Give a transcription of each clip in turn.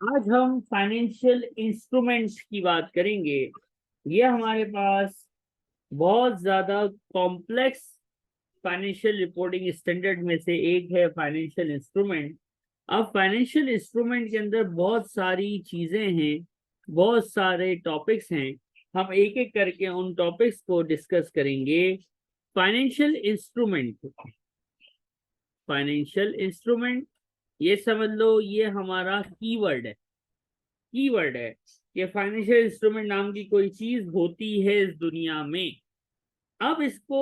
आज हम financial instruments की बात करेंगे। ये हमारे पास बहुत ज्यादा कॉम्प्लेक्स फाइनेंशियल रिपोर्टिंग स्टैंडर्ड में से एक है फाइनेंशियल इंस्ट्रूमेंट। अब फाइनेंशियल इंस्ट्रूमेंट के अंदर बहुत सारी चीजें हैं, बहुत सारे टॉपिक्स हैं। हम एक एक करके उन टॉपिक्स को डिस्कस करेंगे। फाइनेंशियल इंस्ट्रूमेंट, फाइनेंशियल इंस्ट्रूमेंट, ये समझ लो ये हमारा कीवर्ड है। कीवर्ड है कि फाइनेंशियल इंस्ट्रूमेंट नाम की कोई चीज होती है इस दुनिया में। अब इसको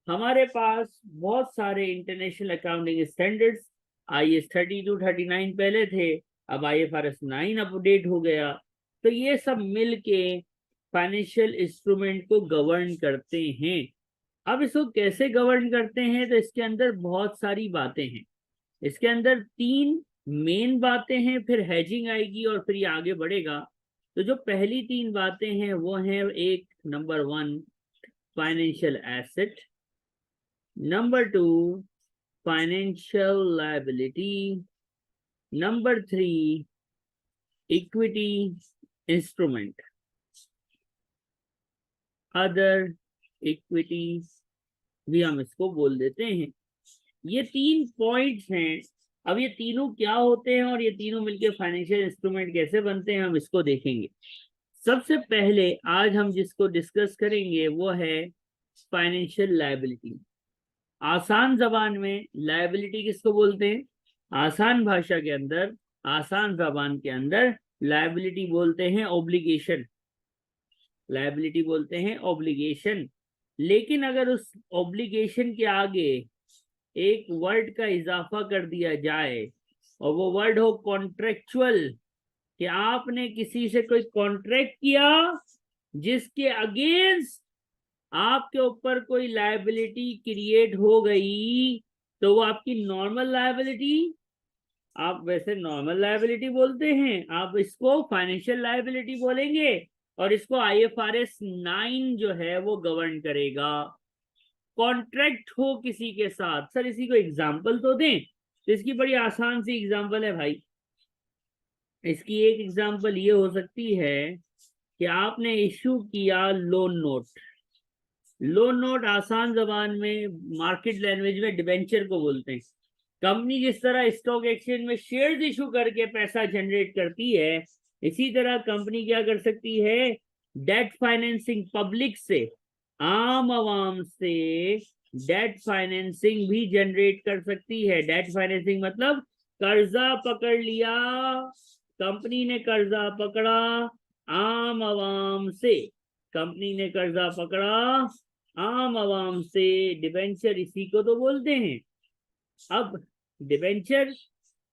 हमारे पास बहुत सारे इंटरनेशनल अकाउंटिंग स्टैंडर्ड्स IAS 32-39 पहले थे, अब IFRS 9 अपडेट हो गया। तो ये सब मिलके फाइनेंशियल इंस्ट्रूमेंट को गवर्न करते हैं। अब इसको कैसे गवर्न करते हैं, तो इसके अंदर बहुत सारी बातें हैं। इसके अंदर तीन मेन बातें हैं, फिर हैजिंग आएगी और फिर ये आगे बढ़ेगा। तो जो पहली तीन बातें हैं वो हैं, एक number 1 financial asset, number 2 financial liability, number 3 equity instrument, other equity भी हम इसको बोल देते हैं। ये तीन पॉइंट्स हैं। अब ये तीनों क्या होते हैं और ये तीनों मिलके फाइनेंशियल इंस्ट्रूमेंट कैसे बनते हैं, हम इसको देखेंगे। सबसे पहले आज हम जिसको डिस्कस करेंगे वो है फाइनेंशियल लायबिलिटी। आसान जबान में लायबिलिटी किसको बोलते हैं? आसान भाषा के अंदर, आसान जबान के अंदर लायबिलिटी बोलते हैं ऑब्लिगेशन। लायबिलिटी बोलते हैं ऑब्लिगेशन। लेकिन अगर उस ऑब्लिगेशन के आगे एक वर्ड का इजाफा कर दिया जाए और वो वर्ड हो कॉन्ट्रेक्चुअल, कि आपने किसी से कोई कॉन्ट्रैक्ट किया जिसके अगेंस्ट आपके ऊपर कोई लायबिलिटी क्रिएट हो गई, तो वो आपकी नॉर्मल लायबिलिटी, आप वैसे नॉर्मल लायबिलिटी बोलते हैं, आप इसको फाइनेंशियल लायबिलिटी बोलेंगे और इसको IFRS 9 जो है वो गवर्न करेगा। कॉन्ट्रैक्ट हो किसी के साथ, सर इसी को एग्जांपल तो दें। तो इसकी बड़ी आसान सी एग्जांपल है भाई। इसकी एक एग्जांपल ये हो सकती है कि आपने इश्यू किया लोन नोट। लोन नोट आसान जबान में, मार्केट लैंग्वेज में डिबेंचर को बोलते हैं। कंपनी जिस तरह स्टॉक एक्सचेंज में शेयर्स इशू करके पैसा जनरेट करती है, इसी तरह कंपनी क्या कर सकती है, डेट फाइनेंसिंग, पब्लिक से, आम आवाम से डेट फाइनेंसिंग भी जनरेट कर सकती है। डेट फाइनेंसिंग मतलब कर्जा पकड़ लिया, कंपनी ने कर्जा पकड़ा आम आवाम से, कंपनी ने कर्जा पकड़ा आम आवाम से, डिबेंचर इसी को तो बोलते हैं। अब डिबेंचर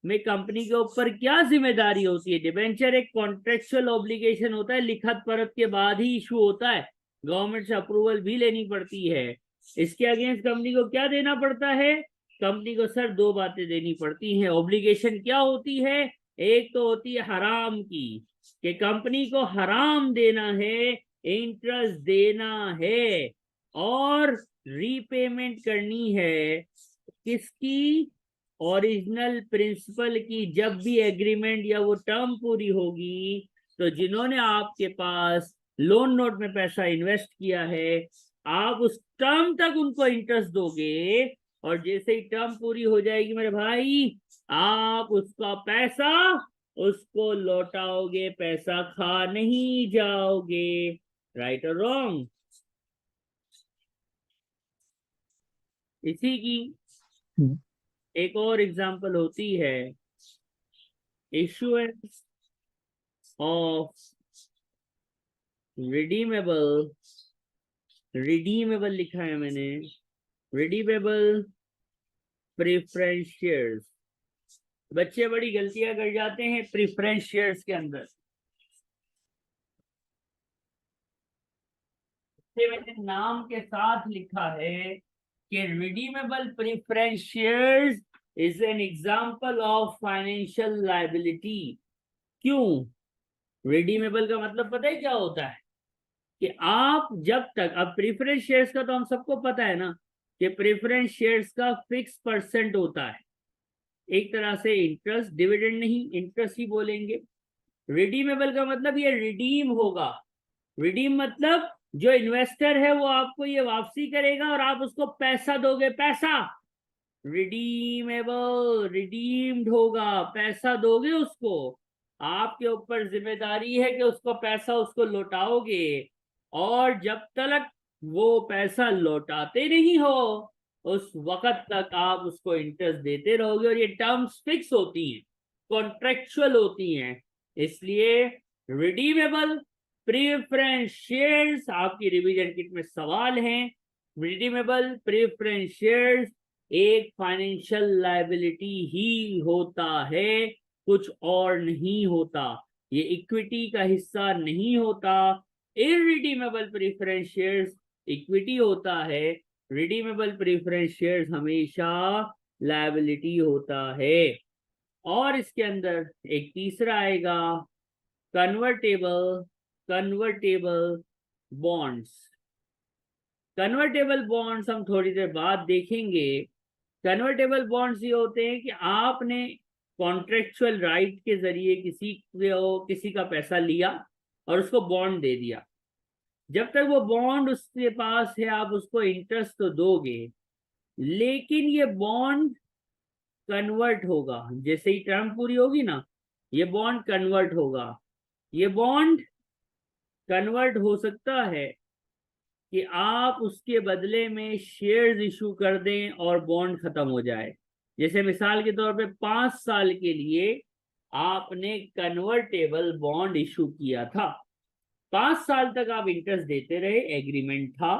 में कंपनी के ऊपर क्या जिम्मेदारी होती है? डिबेंचर एक कॉन्ट्रेक्चुअल ऑब्लिगेशन होता है, लिखत परत के बाद ही इशू होता है, गवर्नमेंट से अप्रूवल भी लेनी पड़ती है। इसके अगेंस्ट कंपनी को क्या देना पड़ता है? कंपनी को सर दो बातें देनी पड़ती हैं। ऑब्लिगेशन क्या होती है? एक तो होती है हराम की, कि कंपनी को हराम देना है, इंटरेस्ट देना है और रीपेमेंट करनी है किसकी? ओरिजिनल प्रिंसिपल की। जब भी एग्रीमेंट या वो टर्म पूरी होगी, तो जिन्होंने आपके पास लोन नोट में पैसा इन्वेस्ट किया है, आप उस टर्म तक उनको इंटरेस्ट दोगे और जैसे ही टर्म पूरी हो जाएगी मेरे भाई, आप उसका पैसा उसको लौटाओगे, पैसा खा नहीं जाओगे। राइट और रॉन्ग? इसी की एक और एग्जांपल होती है इशुएंस ऑफ रिडीमेबल, रिडीमेबल लिखा है मैंने, रिडीमेबल प्रेफरेंस शेयर्स। बच्चे बड़ी गलतियां कर जाते हैं प्रेफरेंस शेयर्स के अंदर। मैंने नाम के साथ लिखा है कि redeemable preference shares is an example of financial liability. क्यों? रिडीमेबल का मतलब पता है क्या होता है? कि आप जब तक, अब प्रेफरेंस शेयर्स का तो हम सबको पता है ना, कि प्रेफरेंस शेयर्स का फिक्स परसेंट होता है। एक तरह से इंटरेस्ट, डिविडेंड नहीं, इंटरेस्ट ही बोलेंगे। रिडीमेबल का मतलब ये रिडीम होगा। रिडीम मतलब जो इन्वेस्टर है वो आपको ये वापसी करेगा और आप उसको पैसा दोगे, पैसा। रिडीमेबल, रिडीम्ड होगा, पैसा दोगे उसको। आपके ऊपर जिम्मेदारी है कि उसको पैसा उसको लौटाओगे, और जब तक वो पैसा लौटाते नहीं हो उस वक्त तक आप उसको इंटरेस्ट देते रहोगे। और ये टर्म्स फिक्स होती हैं, कॉन्ट्रेक्चुअल होती हैं। इसलिए रिडीमेबल प्रीफरेंस शेयर्स, आपकी रिवीजन किट में सवाल है। रिडीमेबल प्रीफरेंस शेयर्स एक फाइनेंशियल लायबिलिटी ही होता है, कुछ और नहीं होता। ये इक्विटी का हिस्सा नहीं होता। इररिडीमेबल प्रीफरेंस शेयर्स इक्विटी होता है, रिडीमेबल प्रीफरेंस शेयर्स हमेशा लायबिलिटी होता है। और इसके अंदर एक तीसरा आएगा, convertible, convertible bonds. Convertible bonds हम थोड़ी देर बाद देखेंगे। कन्वर्टेबल बॉन्ड्स ये होते हैं कि आपने कॉन्ट्रेक्चुअल राइट के जरिए किसी का पैसा लिया और उसको बॉन्ड दे दिया। जब तक वो बॉन्ड उसके पास है आप उसको इंटरेस्ट तो दोगे, लेकिन ये बॉन्ड कन्वर्ट होगा। जैसे ही टर्म पूरी होगी ना, ये बॉन्ड कन्वर्ट होगा। ये बॉन्ड कन्वर्ट हो सकता है कि आप उसके बदले में शेयर्स इशू कर दें और बॉन्ड खत्म हो जाए। जैसे मिसाल के तौर पे 5 साल के लिए आपने कन्वर्टेबल बॉन्ड इशू किया था, 5 साल तक आप इंटरेस्ट देते रहे, एग्रीमेंट था।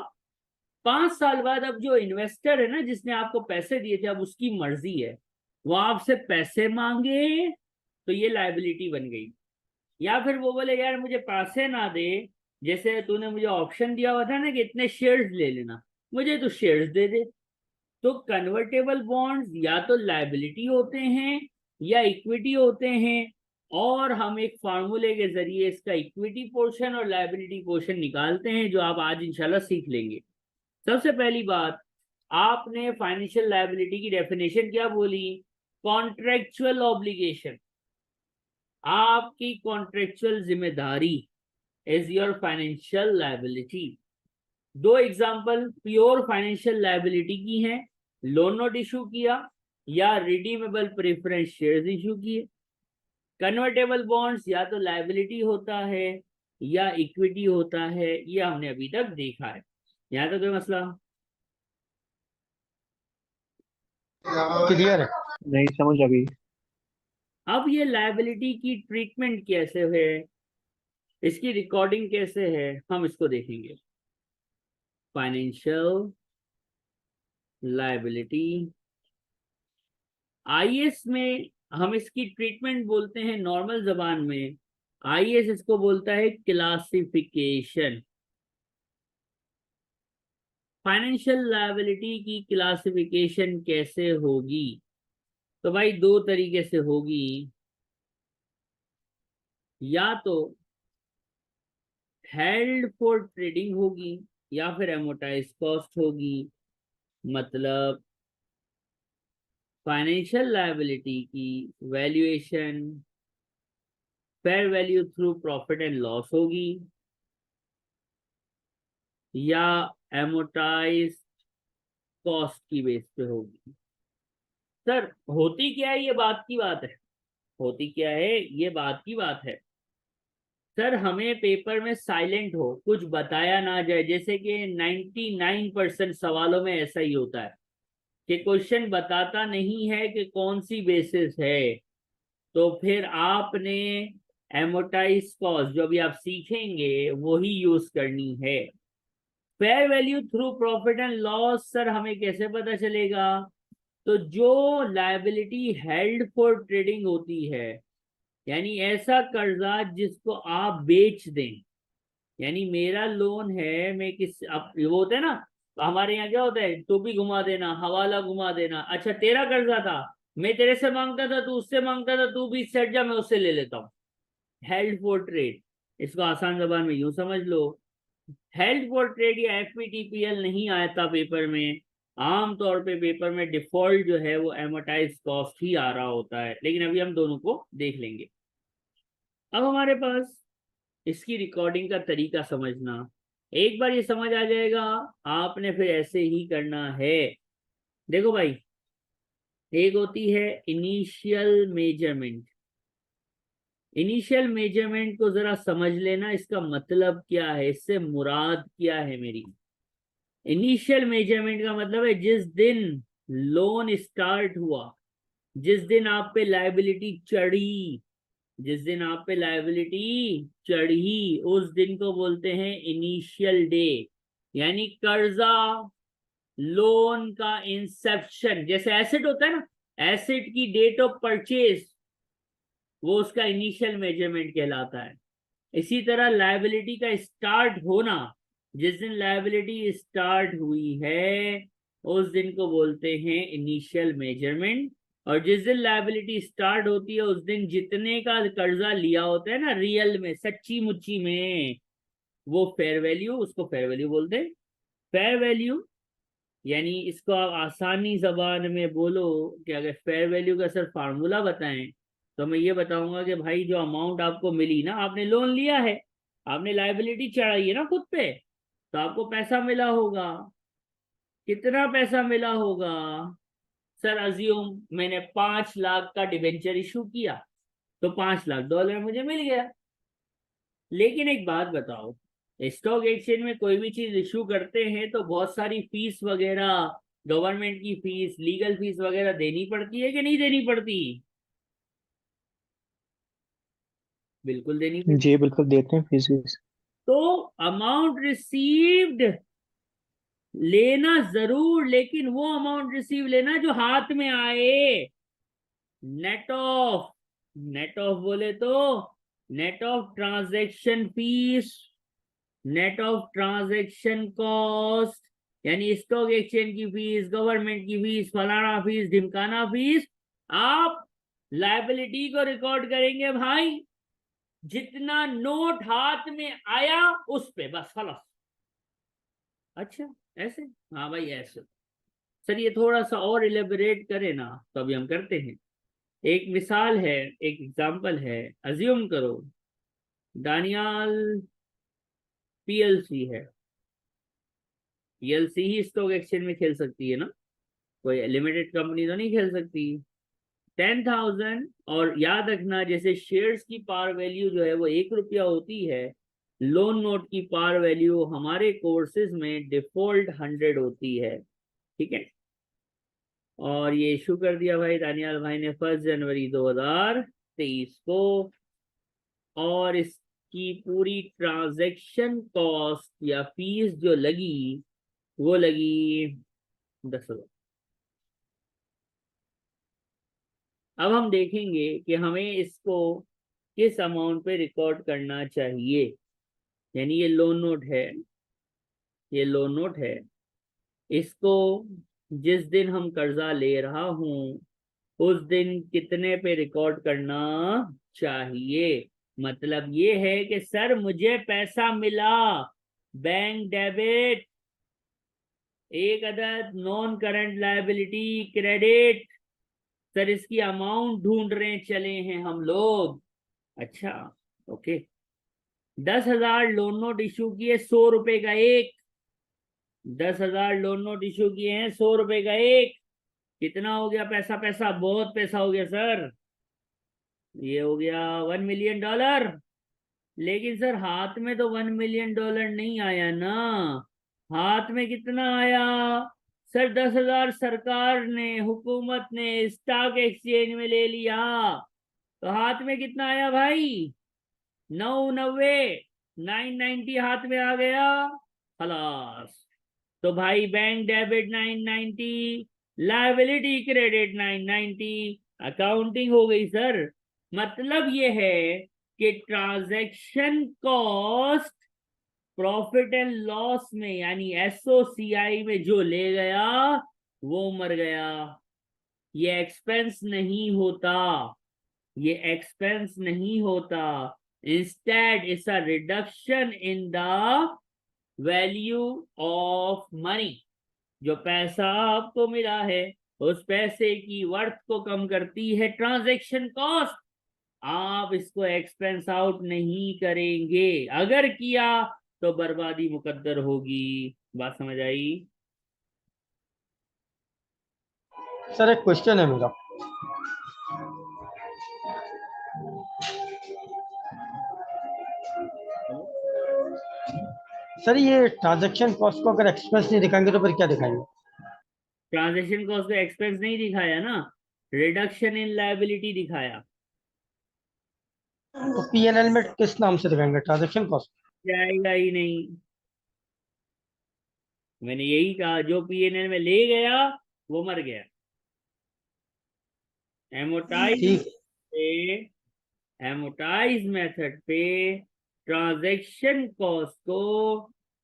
5 साल बाद अब जो इन्वेस्टर है ना, जिसने आपको पैसे दिए थे, अब उसकी मर्जी है, वो आपसे पैसे मांगे तो ये लायबिलिटी बन गई। या फिर वो बोले यार मुझे पैसे ना दे, जैसे तूने मुझे ऑप्शन दिया हुआ था ना कि इतने शेयर्स ले लेना, मुझे तो शेयर्स दे दे। तो कन्वर्टेबल बॉन्ड्स या तो लायबिलिटी होते हैं या इक्विटी होते हैं, और हम एक फार्मूले के जरिए इसका इक्विटी पोर्शन और लायबिलिटी पोर्शन निकालते हैं, जो आप आज इंशाल्लाह सीख लेंगे। सबसे पहली बात, आपने फाइनेंशियल लायबिलिटी की डेफिनेशन क्या बोली? कॉन्ट्रेक्चुअल ऑब्लिगेशन, आपकी कॉन्ट्रेक्चुअल जिम्मेदारी इज योर फाइनेंशियल लायबिलिटी। दो एग्जांपल प्योर फाइनेंशियल लायबिलिटी की हैं, लोन नोट इशू किया या रिडीमेबल प्रेफरेंस शेयर्स इशू किए। कन्वर्टेबल बॉन्ड्स या तो लायबिलिटी होता है या इक्विटी होता है, ये हमने अभी तक देखा है। यहाँ तक कोई मसला? क्लियर है? नहीं समझ अभी। अब ये लायबिलिटी की ट्रीटमेंट कैसे है, इसकी रिकॉर्डिंग कैसे है, हम इसको देखेंगे। फाइनेंशियल लायबिलिटी, आईएएस में हम इसकी ट्रीटमेंट बोलते हैं, नॉर्मल जबान में आईएएस इसको बोलता है क्लासिफिकेशन। फाइनेंशियल लायबिलिटी की क्लासिफिकेशन कैसे होगी? तो भाई दो तरीके से होगी, या तो हेल्ड फॉर ट्रेडिंग होगी या फिर एमोटाइज कॉस्ट होगी। मतलब फाइनेंशियल लायबिलिटी की valuation fair value through profit and loss होगी, या एमोटाइज कॉस्ट की बेस पे होगी। सर होती क्या है, ये बात की बात है। होती क्या है, ये बात की बात है। सर हमें पेपर में साइलेंट हो, कुछ बताया ना जाए। जैसे कि 99% सवालों में ऐसा ही होता है कि क्वेश्चन बताता नहीं है कि कौन सी बेसिस है, तो फिर आपने एमोटाइज कॉस्ट जो भी आप सीखेंगे वो ही यूज करनी है। Fair value through profit and loss, sir हमें कैसे पता चलेगा? तो जो लायबिलिटी हेल्ड फॉर ट्रेडिंग होती है, यानी ऐसा कर्जा जिसको आप बेच दें, यानी मेरा लोन है, मैं किस अब वो होता है ना, हमारे यहाँ क्या होता है, टोपी घुमा देना, हवाला घुमा देना। अच्छा तेरा कर्जा था, मैं तेरे से मांगता था, तू उससे मांगता था, तू भी सेट जा, मैं उससे ले लेता हूँ। हेल्ड फॉर ट्रेड, इसको आसान जबान में यूं समझ लो, हेल्ड फॉर ट्रेड या एफपीटीपीएल नहीं आया था पेपर में, आमतौर पे पेपर में डिफॉल्ट जो है वो एमोटाइज कॉस्ट ही आ रहा होता है, लेकिन अभी हम दोनों को देख लेंगे। अब हमारे पास इसकी रिकॉर्डिंग का तरीका समझना, एक बार ये समझ आ जाएगा, आपने फिर ऐसे ही करना है। देखो भाई, एक होती है इनिशियल मेजरमेंट। इनिशियल मेजरमेंट को जरा समझ लेना, इसका मतलब क्या है, इससे मुराद क्या है मेरी। इनिशियल मेजरमेंट का मतलब है जिस दिन लोन स्टार्ट हुआ, जिस दिन आप पे लायबिलिटी चढ़ी, जिस दिन आप पे लायबिलिटी चढ़ी उस दिन को बोलते हैं इनिशियल डे। यानी कर्जा, लोन का इंसेप्शन, जैसे एसेट होता है ना, एसेट की डेट ऑफ परचेज, वो उसका इनिशियल मेजरमेंट कहलाता है। इसी तरह लायबिलिटी का स्टार्ट होना, जिस दिन लायबिलिटी स्टार्ट हुई है उस दिन को बोलते हैं इनिशियल मेजरमेंट। और जिस दिन लायबिलिटी स्टार्ट होती है उस दिन जितने का कर्जा लिया होता है ना, रियल में, सच्ची मुच्ची में, वो फेयर वैल्यू, उसको फेयर वैल्यू बोलते हैं। फेयर वैल्यू यानी इसको आप आसानी जबान में बोलो कि अगर फेयर वैल्यू का सर फार्मूला बताएं तो मैं ये बताऊंगा कि भाई जो अमाउंट आपको मिली ना, आपने लोन लिया है, आपने लायबिलिटी चढ़ाई है ना खुद पे, तो आपको पैसा मिला होगा। कितना पैसा मिला होगा? सर अज्यूम मैंने 5 लाख का डिबेंचर इशू किया, तो $5 लाख मुझे मिल गया। लेकिन एक बात बताओ, स्टॉक एक्सचेंज में कोई भी चीज इशू करते हैं तो बहुत सारी फीस वगैरह, गवर्नमेंट की फीस, लीगल फीस वगैरह देनी पड़ती है कि नहीं देनी पड़ती? बिल्कुल देनी पड़ती। जी बिल्कुल देते हैं फीस। तो अमाउंट रिसीव्ड लेना जरूर, लेकिन वो अमाउंट रिसीव लेना जो हाथ में आए। नेट ऑफ, नेट ऑफ बोले तो net of transaction fees, net of transaction cost, यानी स्टॉक एक्सचेंज की फीस, गवर्नमेंट की फीस, फलाना फीस, ढिमकाना फीस। आप लायबिलिटी को रिकॉर्ड करेंगे भाई जितना नोट हाथ में आया उस पे, बस खलास। अच्छा, ऐसे? हाँ भाई ऐसे। सर ये थोड़ा सा और इलेबोरेट करें ना, तो अभी हम करते हैं। एक मिसाल है, एक एग्जांपल है। अज्यूम करो दानियाल पीएलसी है। पीएलसी ही स्टॉक एक्सचेंज में खेल सकती है ना, कोई लिमिटेड कंपनी तो नहीं खेल सकती। 10,000, और याद रखना जैसे शेयर्स की पार वैल्यू जो है वो ₹1 होती है, लोन नोट की पार वैल्यू हमारे कोर्सेज में डिफॉल्ट 100 होती है। ठीक है। और ये इशू कर दिया भाई दानियाल भाई ने 1 जनवरी 2023 को, और इसकी पूरी ट्रांजैक्शन कॉस्ट या फीस जो लगी वो लगी 10,000। अब हम देखेंगे कि हमें इसको किस अमाउंट पे रिकॉर्ड करना चाहिए। यानी ये लोन नोट है, ये लोन नोट है, इसको जिस दिन हम कर्जा ले रहा हूं उस दिन कितने पे रिकॉर्ड करना चाहिए। मतलब ये है कि सर मुझे पैसा मिला, बैंक डेबिट, एक अदद non current liability credit. Sir इसकी अमाउंट ढूंढ रहे चले हैं हम लोग। अच्छा, ओके। 10,000 लोन नोट इशू किए, ₹100 का एक। 10,000 लोन नोट इशू किए हैं, ₹100 का एक। कितना हो गया पैसा? पैसा बहुत पैसा हो गया सर, ये हो गया $1 मिलियन। लेकिन सर हाथ में तो $1 मिलियन नहीं आया ना। हाथ में कितना आया? सर 10,000 सरकार ने, हुकूमत ने स्टॉक एक्सचेंज में ले लिया, तो हाथ में कितना आया भाई? 990, 990 हाथ में आ गया। खलास। तो भाई bank debit 990, liability credit 990, accounting हो गई सर। मतलब ये है कि transaction cost profit and loss में यानी एसओसीआई में जो ले गया वो मर गया। ये एक्सपेंस नहीं होता, ये एक्सपेंस नहीं होता। Instead it's a reduction in the value of money. जो पैसा आपको मिला है उस पैसे की वर्थ को कम करती है ट्रांजैक्शन कॉस्ट। आप इसको एक्सपेंस आउट नहीं करेंगे, अगर किया तो बर्बादी मुकद्दर होगी। बात समझ आई? सर एक क्वेश्चन है मेरा। सर ये ट्रांजैक्शन कॉस्ट को अगर एक्सपेंस नहीं दिखाएंगे तो फिर क्या दिखाएंगे? ट्रांजैक्शन कॉस्ट को एक्सपेंस नहीं दिखाया ना, रिडक्शन इन लायबिलिटी दिखाया। तो पीएनएल में किस नाम से दिखाएंगे, ट्रांजैक्शन कॉस्ट? जाएगा ही नहीं। मैंने यही कहा, जो पीएनएल में ले गया वो मर गया। एमोटाइज ठीक। पे, एमोटाइज मेथड पे ट्रांजैक्शन कॉस्ट को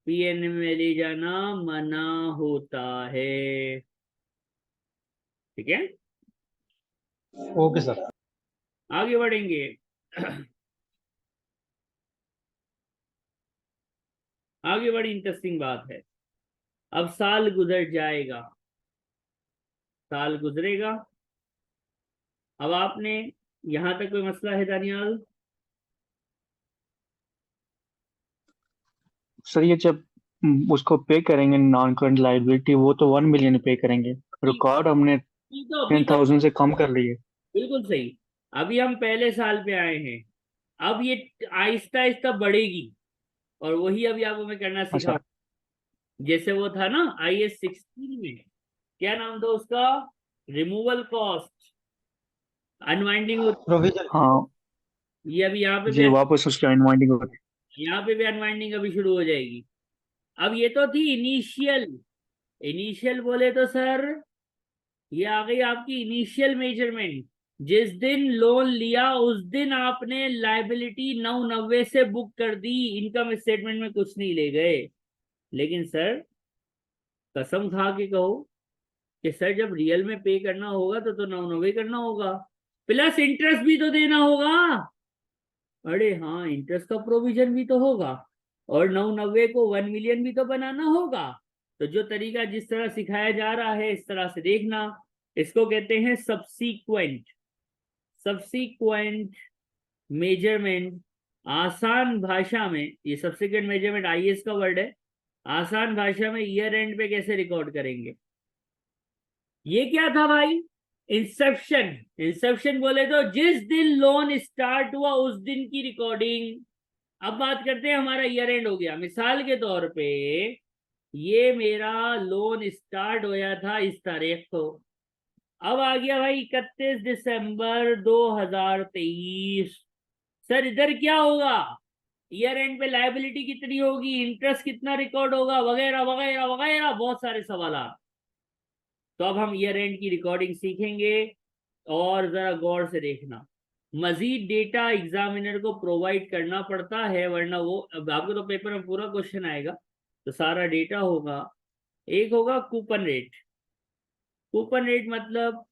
पीएनएल में ले जाना मना होता है। ठीक है, ओके सर। आगे बढ़ेंगे। आगे बड़ी इंटरेस्टिंग बात है। अब साल गुजर जाएगा, साल गुजरेगा। अब आपने यहां तक कोई मसला है दानियाल? सर ये जब उसको पे करेंगे नॉन करंट लाइबिलिटी, वो तो 1 मिलियन पे करेंगे। रिकॉर्ड हमने अभी टेन तो थाउजेंड से कम कर लिए। बिल्कुल सही। अभी हम पहले साल पे आए हैं, अब ये आहिस्ता आहिस्ता बढ़ेगी। और वही अभी आपको मैं करना अच्छा। सिखाऊं। जैसे वो था ना IAS 16 में, क्या नाम था उसका, रिमूवल कॉस्ट, अनवाइंडिंग होती। प्रोविजन। हाँ ये अभी यहाँ पे जी, भी, वापस उसकी अनवाइंडिंग होगी। यहाँ पे भी अनवाइंडिंग अभी शुरू हो जाएगी। अब ये तो थी इनिशियल। इनिशियल बोले तो सर ये आ गई आपकी इनिशियल मेजरमेंट। जिस दिन लोन लिया उस दिन आपने लायबिलिटी 990 से बुक कर दी, इनकम स्टेटमेंट में कुछ नहीं ले गए। लेकिन सर कसम खा के कहो कि सर जब रियल में पे करना होगा तो 990 करना होगा, प्लस इंटरेस्ट भी तो देना होगा। अरे हाँ, इंटरेस्ट का प्रोविजन भी तो होगा, और 990 को 1 मिलियन भी तो बनाना होगा। तो जो तरीका जिस तरह सिखाया जा रहा है इस तरह से देखना। इसको कहते हैं सबसीक्वेंट, सबसीक्वेंट मेजरमेंट। आसान भाषा में ये सबसीक्वेंट मेजरमेंट IAS का वर्ड है। आसान भाषा में ईयर एंड पे कैसे रिकॉर्ड करेंगे। ये क्या था भाई, इंसेप्शन। इंसेप्शन बोले तो जिस दिन लोन स्टार्ट हुआ उस दिन की रिकॉर्डिंग। अब बात करते हैं, हमारा ईयर एंड हो गया। मिसाल के तौर पे ये मेरा लोन स्टार्ट होया था इस तारीख को। अब आ गया भाई 31 दिसंबर 2023। सर इधर क्या होगा, ईयर एंड पे लायबिलिटी कितनी होगी, इंटरेस्ट कितना रिकॉर्ड होगा, वगैरह वगैरह वगैरह, बहुत सारे सवाल। तो अब हम ईयर एंड की रिकॉर्डिंग सीखेंगे, और जरा गौर से देखना। मजीद डेटा एग्जामिनर को प्रोवाइड करना पड़ता है, वरना वो, अब आपको तो पेपर में पूरा क्वेश्चन आएगा तो सारा डेटा होगा। एक होगा कूपन रेट। कूपन रेट मतलब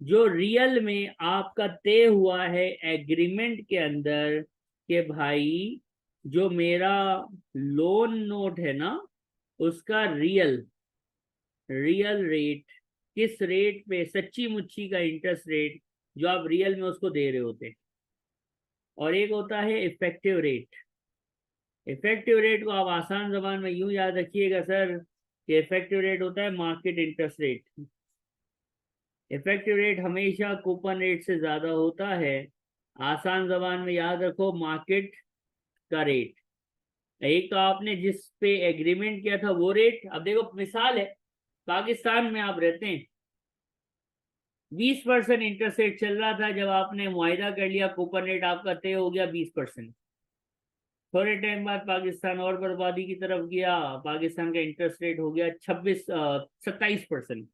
जो रियल में आपका तय हुआ है एग्रीमेंट के अंदर कि भाई जो मेरा लोन नोट है ना उसका रियल रियल रेट, किस रेट पे सच्ची मुच्ची का इंटरेस्ट रेट जो आप रियल में उसको दे रहे होते हैं। और एक होता है इफेक्टिव रेट। इफेक्टिव रेट को आप आसान जबान में यूं याद रखिएगा सर कि इफेक्टिव रेट होता है market interest rate. Effective rate हमेशा कूपन रेट से ज्यादा होता है। आसान जबान में याद रखो मार्केट का रेट। एक तो आपने जिस पे एग्रीमेंट किया था वो रेट। अब देखो मिसाल है, पाकिस्तान में आप रहते हैं, 20% इंटरेस्ट रेट चल रहा था जब आपने मुआहिदा कर लिया, कूपन रेट आपका तय हो गया 20%। थोड़े टाइम बाद पाकिस्तान और बर्बादी की तरफ गया, पाकिस्तान का इंटरेस्ट रेट हो गया 27%।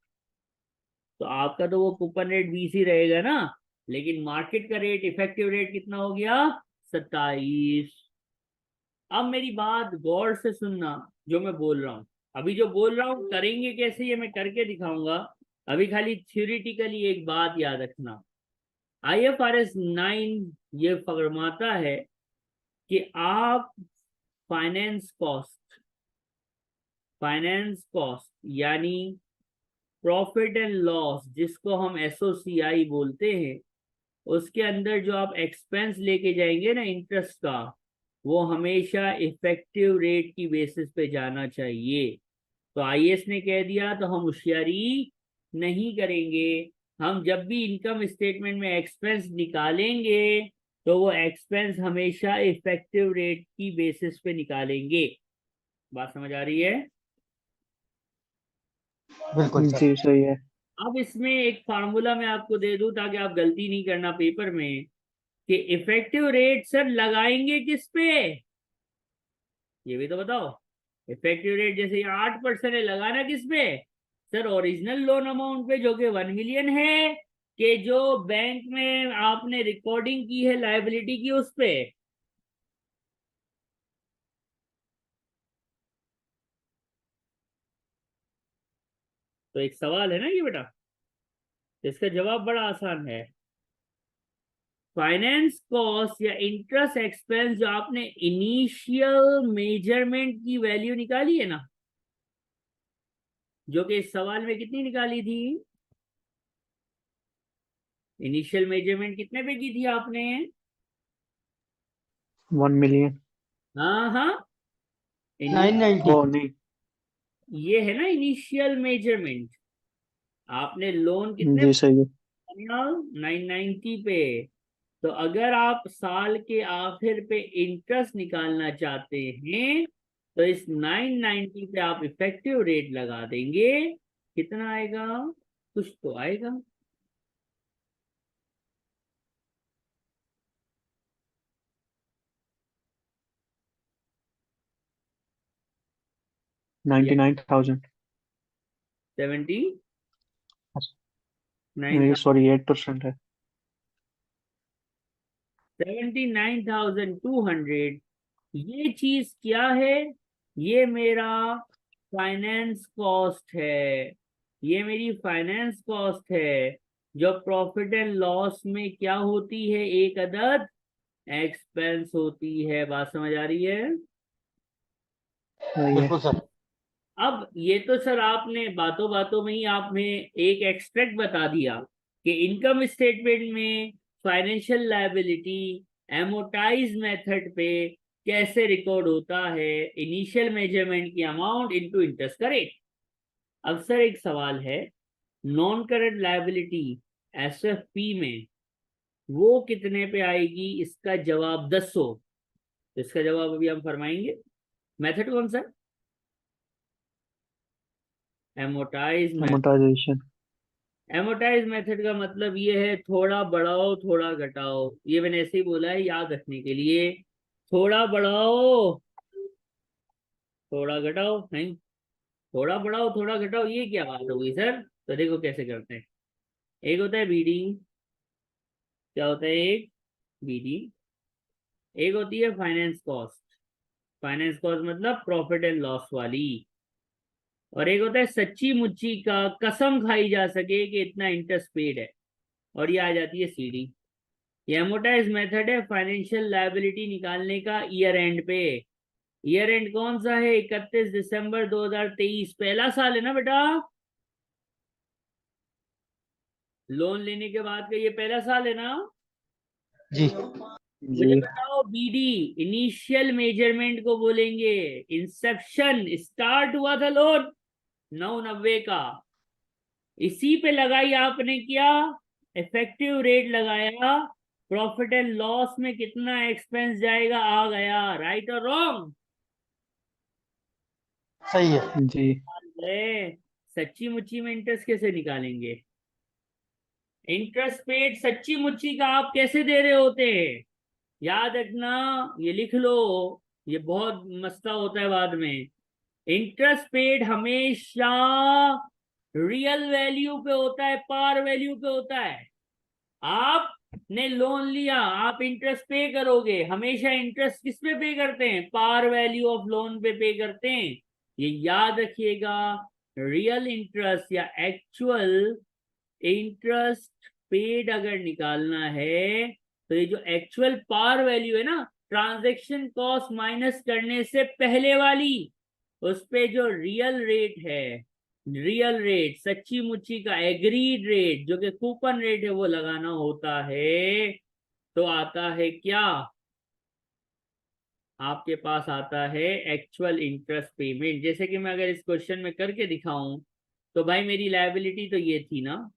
तो आपका तो वो कूपन रेट 20 ही रहेगा ना, लेकिन मार्केट का रेट, इफेक्टिव रेट कितना हो गया, 27। अब मेरी बात गौर से सुनना, जो मैं बोल रहा हूँ, अभी जो बोल रहा हूँ करेंगे कैसे ये मैं करके दिखाऊंगा। अभी खाली थ्योरेटिकली एक बात याद रखना। IFRS 9 ये फरमाता है कि आप फाइनेंस कॉस्ट, फाइनेंस कॉस्ट यानी प्रॉफिट एंड लॉस, जिसको हम एसओसीआई बोलते हैं, उसके अंदर जो आप एक्सपेंस लेके जाएंगे ना इंटरेस्ट का, वो हमेशा इफेक्टिव रेट की बेसिस पे जाना चाहिए। तो आईएएस ने कह दिया तो हम होशियारी नहीं करेंगे। हम जब भी इनकम स्टेटमेंट में एक्सपेंस निकालेंगे तो वो एक्सपेंस हमेशा इफेक्टिव रेट की बेसिस पे निकालेंगे। बात समझ आ रही है? बिल्कुल सर। जी सही है। अब इसमें एक फार्मूला मैं आपको दे दूं ताकि आप गलती नहीं करना पेपर में, कि इफेक्टिव रेट सर लगाएंगे किस पे, ये भी तो बताओ। इफेक्टिव रेट जैसे ये 8% है, लगाना किस पे? सर ओरिजिनल लोन अमाउंट पे जो कि 1 मिलियन है, कि जो बैंक में आपने रिकॉर्डिंग की है लायबिलिटी की उस पे। तो एक सवाल है ना ये बेटा, इसका जवाब बड़ा आसान है। फाइनेंस कॉस्ट या इंटरेस्ट एक्सपेंस जो आपने इनिशियल मेजरमेंट की वैल्यू निकाली है ना, जो कि इस सवाल में कितनी निकाली थी? इनिशियल मेजरमेंट कितने पे की थी आपने? 1 मिलियन। हाँ हाँ, 990। ओ नहीं। ये है ना इनिशियल मेजरमेंट। आपने लोन कितने जी सही है। 990 पे। तो अगर आप साल के आखिर पे इंटरेस्ट निकालना चाहते हैं तो इस 990 पे आप इफेक्टिव रेट लगा देंगे। कितना आएगा? कुछ तो आएगा। या 99,000। 79 नहीं सॉरी 8% है। 79,200। ये चीज क्या है? ये मेरा फाइनेंस कॉस्ट है। ये मेरी फाइनेंस कॉस्ट है जो प्रॉफिट एंड लॉस में क्या होती है? एक अदद एक्सपेंस होती है। बात समझ आ रही है? सही है। बिल्कुल सर। अब ये तो सर आपने बातों बातों में ही आपने एक एक्सट्रैक्ट बता दिया कि इनकम स्टेटमेंट में फाइनेंशियल लायबिलिटी एमोटाइज मेथड पे कैसे रिकॉर्ड होता है, इनिशियल मेजरमेंट की अमाउंट इनटू इंटरेस्ट का रेट। अब सर एक सवाल है, नॉन करंट लायबिलिटी एसएफपी में वो कितने पे आएगी? इसका जवाब 10 इसका जवाब अभी हम फरमाएंगे। मेथड कौन सा? एमोटाइज। अमोर्टाइजेशन। एमोटाइज मेथड का मतलब ये है थोड़ा बढ़ाओ थोड़ा घटाओ। ये मैंने ऐसे ही बोला है याद रखने के लिए। थोड़ा बढ़ाओ थोड़ा घटाओ, नहीं, थोड़ा बढ़ाओ थोड़ा घटाओ, ये क्या बात हो गई सर? तो देखो कैसे करते हैं। एक होता है बीडी। क्या होता है? एक बीडी। एक होती है फाइनेंस कॉस्ट। फाइनेंस कॉस्ट मतलब प्रॉफिट एंड लॉस वाली। और एक होता है सच्ची मुच्ची का, कसम खाई जा सके कि इतना इंटरेस्ट पेड है, और ये आ जाती है सीडी। ये एमोटाइज मेथड है फाइनेंशियल लायबिलिटी निकालने का ईयर एंड पे। ईयर एंड कौन सा है? 31 दिसंबर 2023। पहला साल है ना बेटा, लोन लेने के बाद का ये पहला साल है ना? जी। मुझे जी। बताओ, बीडी इनिशियल मेजरमेंट को बोलेंगे। इंसेप्शन स्टार्ट हुआ था लोन 990 का, इसी पे लगाई आपने क्या? इफेक्टिव रेट लगाया। प्रॉफिट एंड लॉस में कितना एक्सपेंस जाएगा आ गया। राइट और रॉन्ग? सही है। जी। सच्ची मुच्ची में इंटरेस्ट कैसे निकालेंगे? इंटरेस्ट पेड सच्ची मुच्ची का आप कैसे दे रहे होते हैं? याद रखना, ये लिख लो, ये बहुत मसला होता है बाद में। इंटरेस्ट पेड हमेशा रियल वैल्यू पे होता है, पार वैल्यू पे होता है। आपने लोन लिया, आप इंटरेस्ट पे करोगे, हमेशा इंटरेस्ट किस पे पे करते हैं? पार वैल्यू ऑफ लोन पे करते हैं। ये याद रखिएगा। रियल इंटरेस्ट या एक्चुअल इंटरेस्ट पेड अगर निकालना है तो ये जो एक्चुअल पार वैल्यू है ना, ट्रांजैक्शन कॉस्ट माइनस करने से पहले वाली, उस पे जो रियल रेट है, रियल रेट सच्ची मुच्ची का एग्रीड रेट जो कि कूपन रेट है वो लगाना होता है, तो आता है क्या? आपके पास आता है एक्चुअल इंटरेस्ट पेमेंट। जैसे कि मैं अगर इस क्वेश्चन में करके दिखाऊं, तो भाई मेरी लायबिलिटी तो ये थी ना,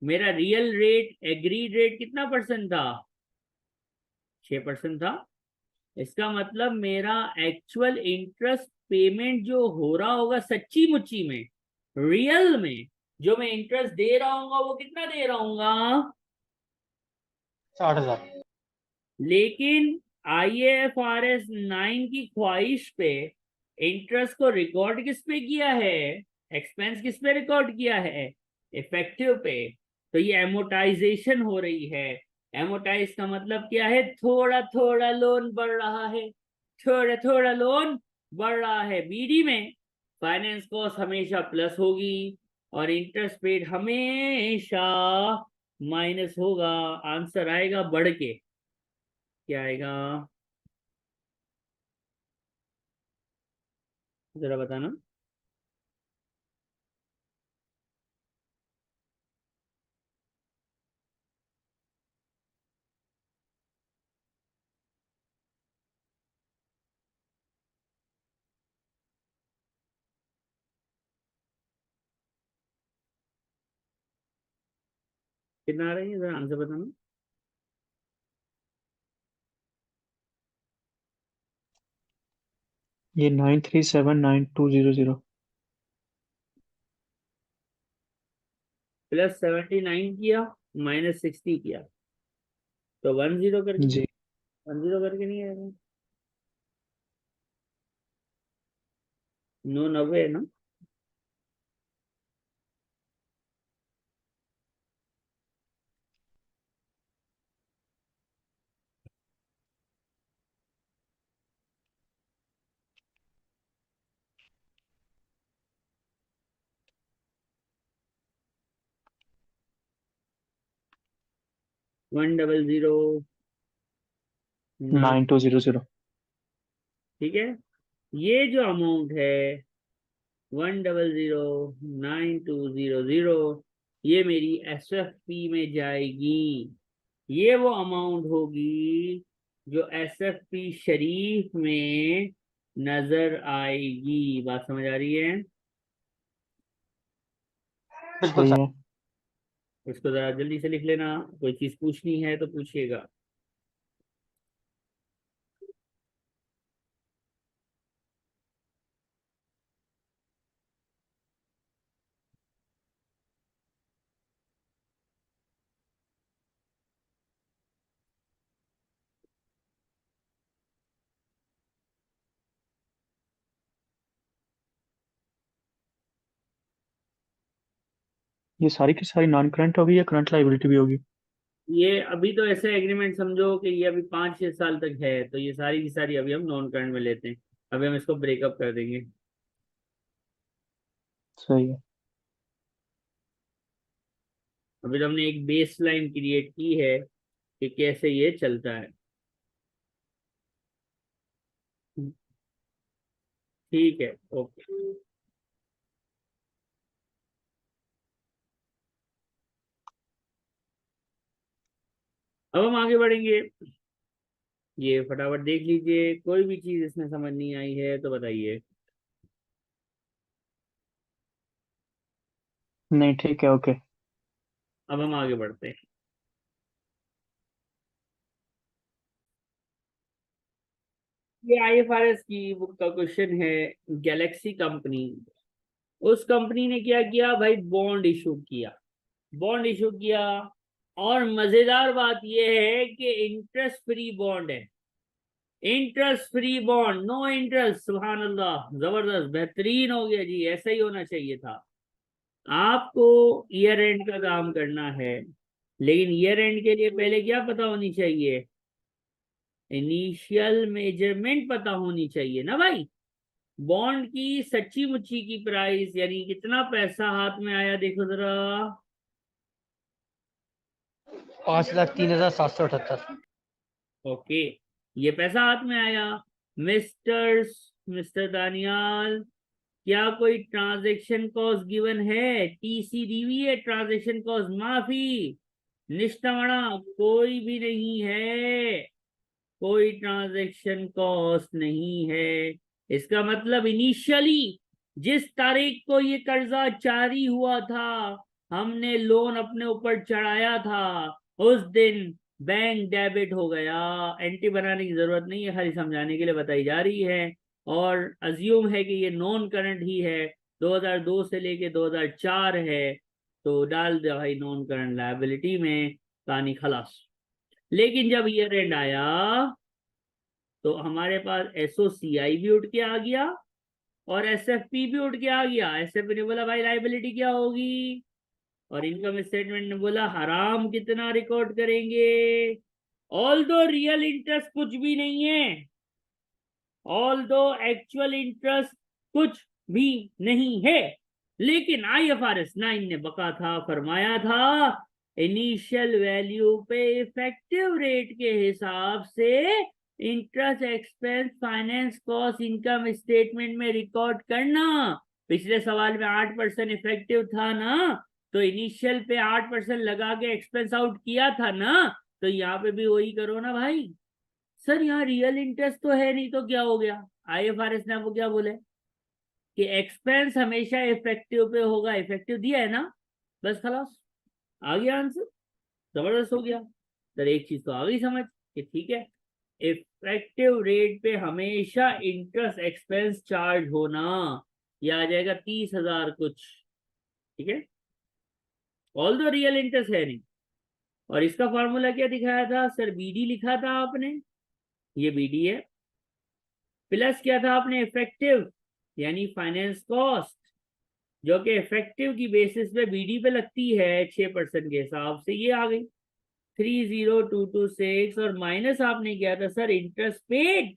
मेरा रियल रेट एग्रीड रेट कितना परसेंट था? 6% था। इसका मतलब मेरा एक्चुअल इंटरेस्ट पेमेंट जो हो रहा होगा सच्ची मुच्ची में, रियल में, जो मैं इंटरेस्ट दे रहा हूँ वो कितना दे रहा हूँ? 60,000। लेकिन IAFRS 9 की ख्वाहिश पे इंटरेस्ट को रिकॉर्ड किस पे किया है? एक्सपेंस किस पे रिकॉर्ड किया है? इफेक्टिव पे। तो ये एमोटाइजेशन हो रही है। एमोटाइज का मतलब क्या है? थोड़ा थोड़ा लोन बढ़ रहा है, थोड़ा थोड़ा लोन बढ़ रहा है। बीडी में फाइनेंस कॉस्ट हमेशा प्लस होगी और इंटरेस्ट पेड हमेशा माइनस होगा। आंसर आएगा बढ़ के, क्या आएगा जरा बताना। कितना आ रही है जरा आंसर बताना। ये 9379200। +79 किया, -60 किया, तो 10 करके, जी 10 करके नहीं आएगा? 990 है ना? $100 9। 9200। ठीक है, ये जो अमाउंट है 1009200, ये मेरी SFP में जाएगी। ये वो अमाउंट होगी जो SFP शरीफ में नजर आएगी। बात समझ आ रही है? बिल्कुल सही सर। है। उसको जरा जल्दी से लिख लेना, कोई चीज पूछनी है तो पूछिएगा। ये सारी की सारी नॉन करंट होगी या करंट लाइबिलिटी भी होगी? ये अभी तो ऐसे एग्रीमेंट समझो कि ये अभी 5-6 साल तक है, तो ये सारी की सारी अभी हम नॉन करंट में लेते हैं। अभी हम इसको ब्रेकअप कर देंगे। सही है। अभी तो हमने एक बेस लाइन क्रिएट की है कि कैसे ये चलता है। ठीक है, ओके। अब हम आगे बढ़ेंगे। ये फटाफट देख लीजिए, कोई भी चीज इसमें समझ नहीं आई है तो बताइए। नहीं ठीक है, ओके। अब हम आगे बढ़ते हैं। ये IFRS की बुक का क्वेश्चन है। गैलेक्सी कंपनी, उस कंपनी ने क्या किया भाई? बॉन्ड इशू किया, बॉन्ड इशू किया। और मजेदार बात यह है कि इंटरेस्ट फ्री बॉन्ड है। Interest free bond, no interest. सुभान अल्लाह, जबरदस्त, बेहतरीन हो गया जी, ऐसा ही होना चाहिए था। आपको ईयर एंड का काम करना है, लेकिन ईयर एंड के लिए पहले क्या पता होनी चाहिए? इनिशियल मेजरमेंट पता होनी चाहिए ना भाई। बॉन्ड की सच्ची मुच्ची की प्राइस यानी कितना पैसा हाथ में आया, देखो जरा। 5,03,778। ओके, ये पैसा हाथ में आया। मिस्टर मिस्टर दानियाल, क्या कोई ट्रांजैक्शन कॉस्ट गिवन है? टीसी दी हुई है, ट्रांजैक्शन कॉस्ट माफी निष्ठमणा कोई भी नहीं है, कोई ट्रांजैक्शन कॉस्ट नहीं है। इसका मतलब इनिशियली जिस तारीख को ये कर्जा जारी हुआ था, हमने लोन अपने ऊपर चढ़ाया था, उस दिन बैंक डेबिट हो गया। एंटी बनाने की जरूरत नहीं है, खाली समझाने के लिए बताई जा रही है। और अज्यूम है कि ये नॉन करंट ही है, 2002 से लेके 2004 है, तो डाल दे भाई नॉन करंट लायबिलिटी में, कहानी खलास। लेकिन जब ईयर एंड आया तो हमारे पास एसओसीआई भी उठ के आ गया और एसएफपी भी उठ के आ गया। एसएफपी ने बोला भाई लायबिलिटी क्या होगी, और इनकम स्टेटमेंट ने बोला हराम कितना रिकॉर्ड करेंगे। ऑल दो रियल इंटरेस्ट कुछ भी नहीं है, ऑल दो एक्चुअल इंटरेस्ट कुछ भी नहीं है, लेकिन आईएफआरएस 9 ने बका था, फरमाया था इनिशियल वैल्यू पे इफेक्टिव रेट के हिसाब से interest expense finance cost income statement में रिकॉर्ड करना। पिछले सवाल में 8% इफेक्टिव था ना, तो इनिशियल पे 8% लगा के एक्सपेंस आउट किया था ना, तो यहाँ पे भी वही करो ना भाई। सर यहाँ रियल इंटरेस्ट तो है नहीं, तो क्या हो गया? आईएफआरएस ने आपको क्या बोले कि एक्सपेंस हमेशा इफेक्टिव पे होगा, इफेक्टिव दिया है ना, बस खलास आ गया आंसर, जबरदस्त हो गया। सर एक चीज तो आ गई समझ कि ठीक है, इफेक्टिव रेट पे हमेशा इंटरेस्ट एक्सपेंस चार्ज होना, यह आ जाएगा 30,000 कुछ, ठीक है, ऑल दो रियल इंटरेस्ट है नहीं। और इसका फॉर्मूला क्या दिखाया था सर? बीडी लिखा था आपने, ये बीडी है, प्लस क्या था आपने? इफेक्टिव यानी फाइनेंस कॉस्ट, जो कि इफेक्टिव की बेसिस पे बीडी पे लगती है 6% के हिसाब से, ये आ गई 30226। और माइनस आपने किया था सर इंटरेस्ट पेड।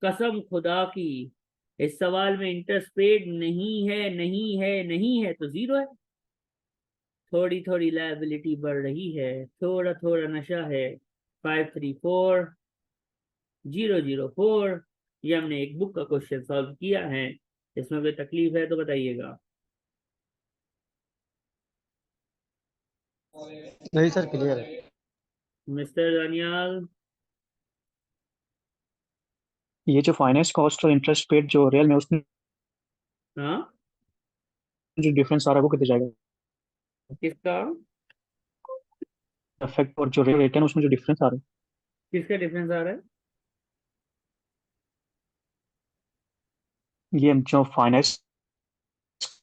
कसम खुदा की इस सवाल में इंटरेस्ट पेड नहीं है, नहीं है, नहीं है, तो जीरो है। थोड़ी थोड़ी लायबिलिटी बढ़ रही है, थोड़ा थोड़ा नशा है। 534004, ये हमने एक बुक का क्वेश्चन सॉल्व किया है, इसमें कोई तकलीफ है तो बताइएगा। नहीं सर, क्लियर है। मिस्टर दानियाल। ये जो फाइनेंस कॉस्ट और इंटरेस्ट पेड जो रियल में उसमें हाँ, जो डिफरेंस आ रहा है वो कितने जाएगा? किसका? इफेक्ट और जो रियल रेट है उसमें जो डिफरेंस आ रहा किसका डिफरेंस आ रहा है? है, ये जो फाइनेंस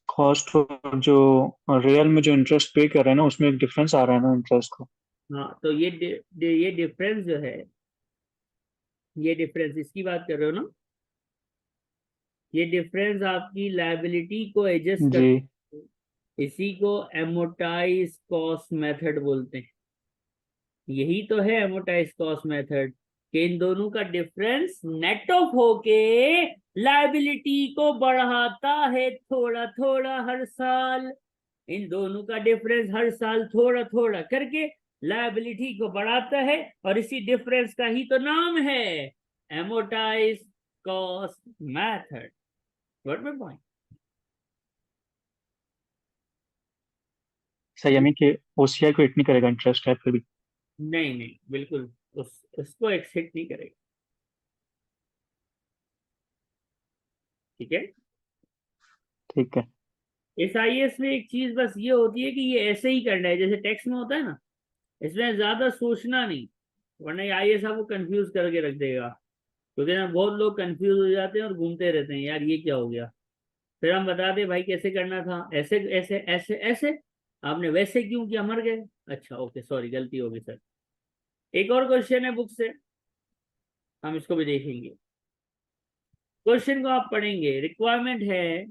कॉस्ट और जो रियल में जो इंटरेस्ट पे कर रहे हैं ना उसमें एक डिफरेंस आ रहा है ना इंटरेस्ट को। हाँ, तो ये डिफरेंस जो है, ये डिफरेंस इसकी बात कर रहे हो ना? ये डिफरेंस आपकी लायबिलिटी को एडजस्ट कर, जी। इसी को एमोटाइज कॉस्ट मेथड बोलते हैं। यही तो है एमोटाइज कॉस्ट मेथड, कि इन दोनों का डिफरेंस नेट ऑफ होके लायबिलिटी को बढ़ाता है थोड़ा थोड़ा हर साल। इन दोनों का डिफरेंस हर साल थोड़ा थोड़ा करके लायबिलिटी को बढ़ाता है, और इसी डिफरेंस का ही तो नाम है amortise cost method. What my point? सही यानी कि ओसीआई को हिट नहीं करेगा इंटरेस्ट है फिर भी। नहीं नहीं, बिल्कुल उसको एक्सेप्ट नहीं करेगा, ठीक है। ठीक है। इस आईएएस में एक चीज बस ये होती है कि ये ऐसे ही करना है जैसे टेक्स्ट में होता है ना, इसमें ज्यादा सोचना नहीं, वरना ये आईएएस आपको कंफ्यूज करके रख देगा। क्योंकि ना बहुत लोग कंफ्यूज हो जाते हैं और घूमते रहते हैं, यार ये क्या हो गया, फिर हम बता दें भाई कैसे करना था, ऐसे ऐसे ऐसे ऐसे, आपने वैसे क्यों किया, मर गए। अच्छा ओके, सॉरी गलती हो गई सर। एक और क्वेश्चन है बुक से, हम इसको भी देखेंगे। क्वेश्चन को आप पढ़ेंगे, रिक्वायरमेंट है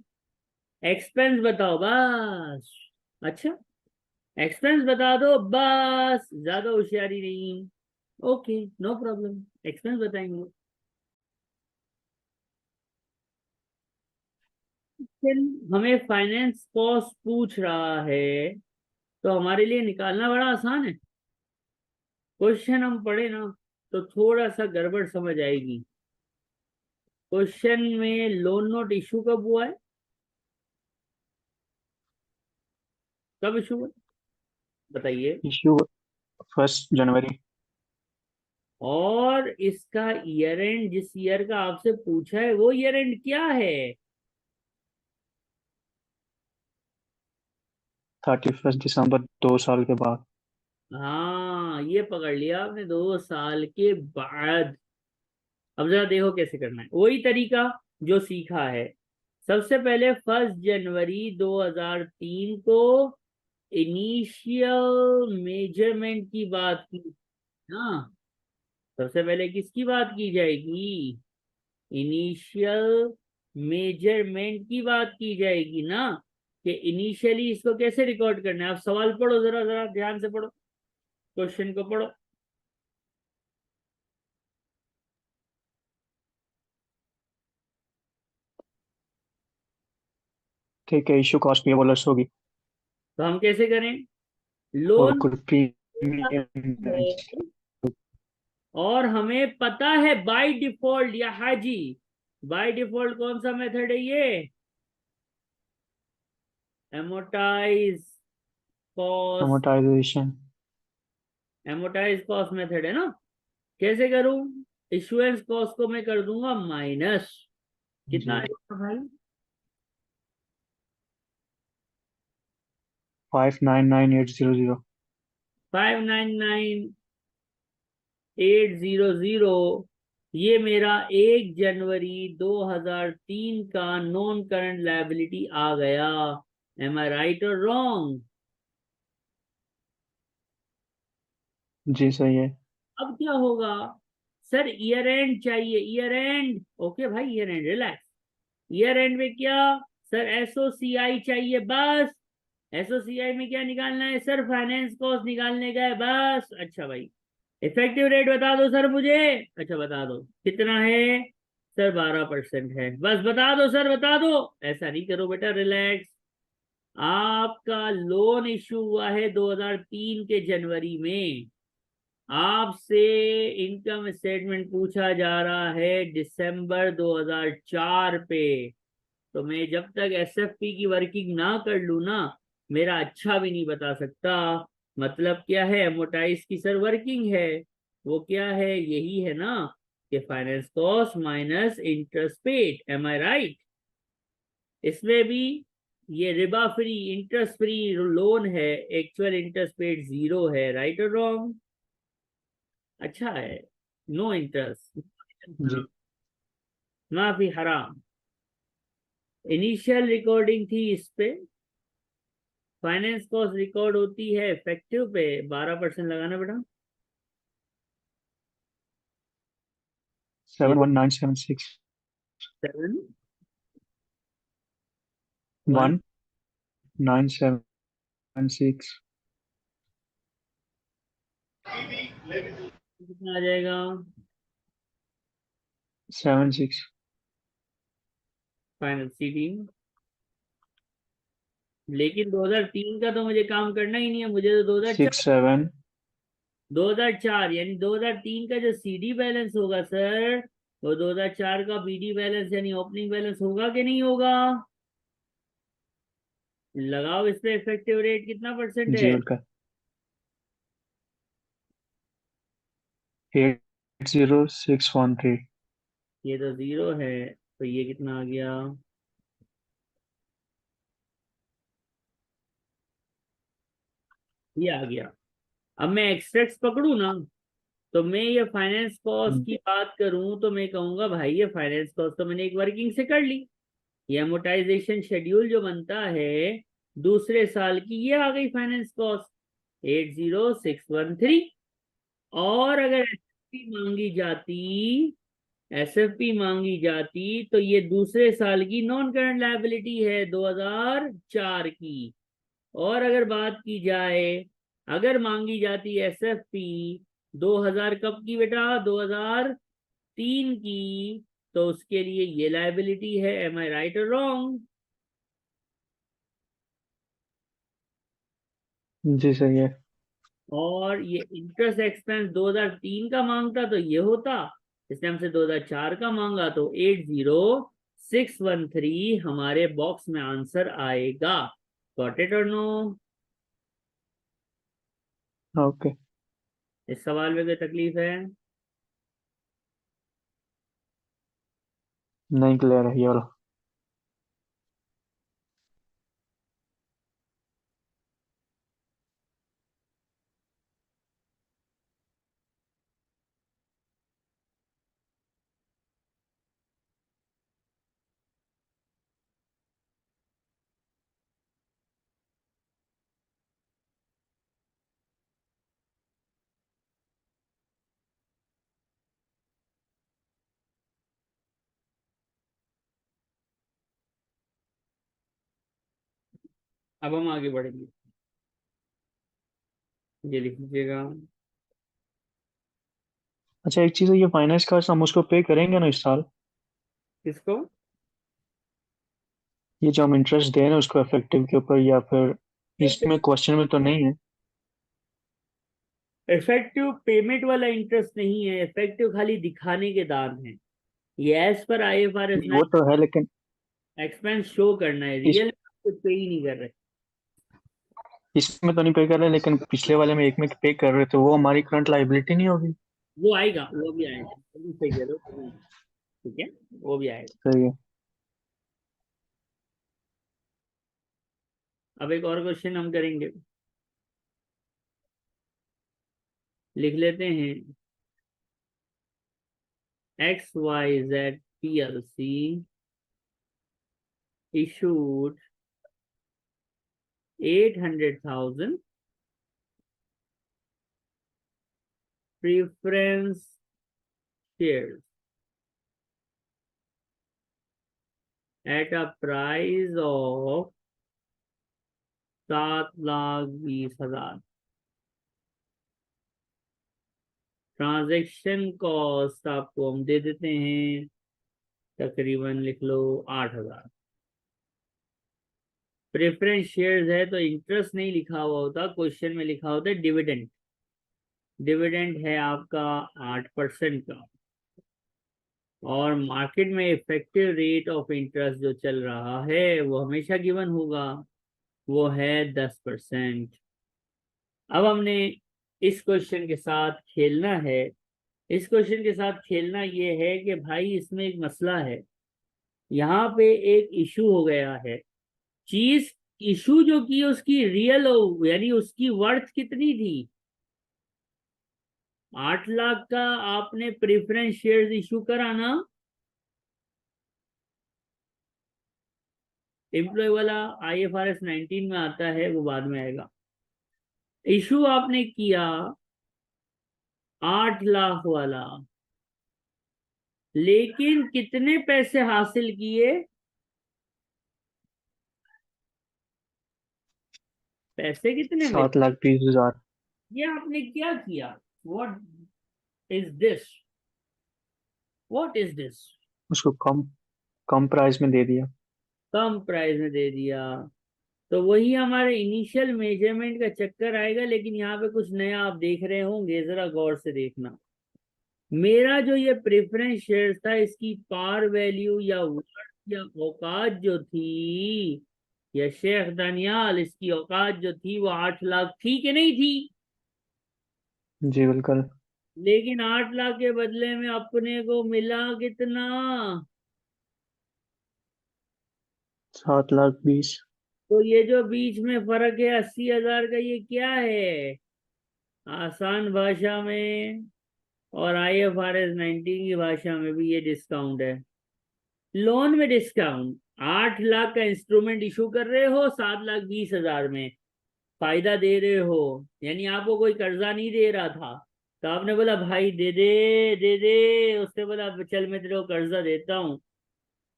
एक्सपेंस बताओ बस। अच्छा, एक्सपेंस बता दो बस, ज्यादा होशियारी नहीं। ओके, नो प्रॉब्लम, एक्सपेंस बताएंगे। फिर हमें फाइनेंस कॉस्ट पूछ रहा है, तो हमारे लिए निकालना बड़ा आसान है। क्वेश्चन हम पढ़े ना तो थोड़ा सा गड़बड़ समझ आएगी। क्वेश्चन में लोन नोट इशू कब हुआ है, कब इशू हुआ बताइए। इश्यू 1 जनवरी। और इसका ईयर एंड जिस ईयर का आपसे पूछा है वो ईयर एंड क्या है? 31 दिसंबर, 2 साल के बाद। हाँ ये पकड़ लिया आपने, 2 साल के बाद। अब जरा देखो कैसे करना है, वही तरीका जो सीखा है। सबसे पहले 1 जनवरी 2003 को इनिशियल मेजरमेंट की बात की ना। सबसे पहले किसकी बात की जाएगी? इनिशियल मेजरमेंट की बात की जाएगी ना, कि इनिशियली इसको कैसे रिकॉर्ड करना है। आप सवाल पढ़ो, जरा जरा ध्यान से पढ़ो, क्वेश्चन को पढ़ो। ठीक है, इश्यू कॉस्ट पेबल्स होगी तो हम कैसे करें? और लोन कुछ प्रीमियम। और हमें पता है बाय डिफॉल्ट या हाजी, बाय डिफॉल्ट कौन सा मेथड है ये? Amortise cost, amortisation. Amortise cost method है ना। कैसे करूं? इशुएंस कॉस्ट को मैं कर दूंगा माइनस, कितना जी, आएगा भाई? 599800। 599800। ये मेरा 1 जनवरी 2003 का नॉन करंट लायबिलिटी आ गया। एम आई राइट और रॉन्ग? जी सही है। अब क्या होगा? सर ईयर एंड चाहिए, ईयर एंड। ओके भाई, year and relax. Year and में क्या? सर एसओसीआई चाहिए बस। एसओसीआई में क्या निकालना है सर? फाइनेंस कॉस्ट निकालने का है बस। अच्छा भाई, इफेक्टिव रेट बता दो सर मुझे। अच्छा बता दो कितना है? सर 12% है, बस बता दो सर बता दो। ऐसा नहीं करो बेटा, रिलैक्स। आपका लोन इशू हुआ है 2003 के जनवरी में। आपसे इनकम स्टेटमेंट पूछा जा रहा है दिसंबर 2004 पे। तो मैं जब तक एसएफपी की वर्किंग ना कर लूं ना, मेरा अच्छा भी नहीं बता सकता। मतलब क्या है? एमोटाइज की सर वर्किंग है, वो क्या है? यही है ना, कि finance cost minus interest paid. Am I right? इसमें भी ये रिबा फ्री इंटरेस्ट फ्री लोन है, एक्चुअल इंटरेस्ट पेड 0 है। राइट और रॉन्ग? अच्छा है, नो इंटरेस्ट, जी, माफी हराम। इनिशियल रिकॉर्डिंग थी इस पे। फाइनेंस कॉस्ट रिकॉर्ड होती है इफेक्टिव पे, 12% लगाना बेटा। 71976। 7 1 1976। कितना आ जाएगा? 76। फाइनल सीटी। लेकिन 2003 का तो मुझे काम करना ही नहीं है, मुझे तो 2004, 67। 2004 यानी 2003 का जो सीडी बैलेंस होगा सर, वो 2004 का बीडी बैलेंस यानी ओपनिंग बैलेंस होगा कि नहीं होगा? लगाओ इस पे इफेक्टिव रेट कितना परसेंट जी है? बिल्कुल। 80613। ये तो 0 है, तो ये कितना आ गया? ये आ गया। अब मैं एक्सट्रैक्ट पकड़ू ना, तो मैं ये फाइनेंस कॉस्ट की बात करूं तो मैं कहूंगा भाई ये फाइनेंस कॉस्ट तो मैंने एक वर्किंग से कर ली। ये अमोर्टाइजेशन शेड्यूल जो बनता है दूसरे साल की, ये आ गई फाइनेंस कॉस्ट 80613। और अगर एसएफपी मांगी जाती, एसएफपी मांगी जाती तो ये दूसरे साल की नॉन करंट लायबिलिटी है 2004 की। और अगर बात की जाए, अगर मांगी जाती एसएफपी 2000 कब की बेटा? 2003 की, तो उसके लिए ये लायबिलिटी है। एम आई राइट और रॉन्ग? जी सही है। और ये इंटरेस्ट एक्सपेंस 2003 का मांगता तो ये होता, इसने हमसे 2004 का मांगा, तो 80613 हमारे बॉक्स में आंसर आएगा। गॉट इट और नो? ओके, इस सवाल में कोई तकलीफ है? नहीं क्लियर है ये वाला। अब हम आगे बढ़ेंगे, ये लिख लीजिएगा। अच्छा, एक चीज है, ये फाइनेंस का हम उसको पे करेंगे ना इस साल? किसको? ये जो हम इंटरेस्ट दे रहे हैं उसको इफेक्टिव के ऊपर, या फिर इसमें क्वेश्चन में तो नहीं है? इफेक्टिव पेमेंट वाला इंटरेस्ट नहीं है, इफेक्टिव खाली दिखाने के दाम है। ये एज पर IFRS वो तो है, लेकिन एक्सपेंस शो करना है, इस रियल कुछ पे ही नहीं कर रहे। इसमें तो नहीं पे कर रहे, लेकिन पिछले वाले में एक में पे कर रहे थे, वो हमारी करंट लाइबिलिटी नहीं होगी? वो आएगा, वो भी आएगा, वो भी सही कह रहे हो, ठीक है, वो भी आएगा। सही है। अब एक और क्वेश्चन हम करेंगे, लिख लेते हैं। XYZ PLC issued 800,000 preference shares at a price of 7,20,000। Transaction cost आपको हम दे देते हैं, तकरीबन लिख लो 8,000। प्रेफरेंस शेयर्स है तो इंटरेस्ट नहीं लिखा हुआ होता, क्वेश्चन में लिखा होता है डिविडेंड। डिविडेंड है आपका 8% का, और मार्केट में इफेक्टिव रेट ऑफ इंटरेस्ट जो चल रहा है वो हमेशा गिवन होगा, वो है 10%। अब हमने इस क्वेश्चन के साथ खेलना है। इस क्वेश्चन के साथ खेलना ये है कि भाई इसमें एक मसला है, यहाँ पे एक इशू हो गया है। चीज इशू जो की उसकी रियल यानी उसकी वर्थ कितनी थी? 8 लाख का आपने प्रेफरेंस शेयर्स इशू करा ना। एम्प्लॉय वाला IFRS 19 में आता है, वो बाद में आएगा। इशू आपने किया 8 लाख वाला, लेकिन कितने पैसे हासिल किए? पैसे कितने मिले? 7,20,000। ये आपने क्या किया? What is this? What is this? उसको कम कम प्राइस में दे दिया। कम प्राइस में दे दिया। तो वही हमारे इनिशियल मेजरमेंट का चक्कर आएगा, लेकिन यहाँ पे कुछ नया आप देख रहे होंगे, जरा गौर से देखना। मेरा जो ये प्रेफरेंस शेयर था, इसकी पार वैल्यू या वर्थ या औकात जो थी, या शेख दानियाल इसकी औकात जो थी, वो 8 लाख थी कि नहीं थी? जी बिल्कुल। लेकिन 8 लाख के बदले में अपने को मिला कितना? 7,20,000। तो ये जो बीच में फर्क है 80,000 का, ये क्या है? आसान भाषा में और IFRS 19 की भाषा में भी ये डिस्काउंट है। लोन में डिस्काउंट। 8 लाख का इंस्ट्रूमेंट इशू कर रहे हो 7,20,000 में, फायदा दे रहे हो, यानी आपको कोई कर्जा नहीं दे रहा था, तो आपने बोला भाई दे दे, दे दे। उसने बोला चल मैं तेरे को कर्जा देता हूँ,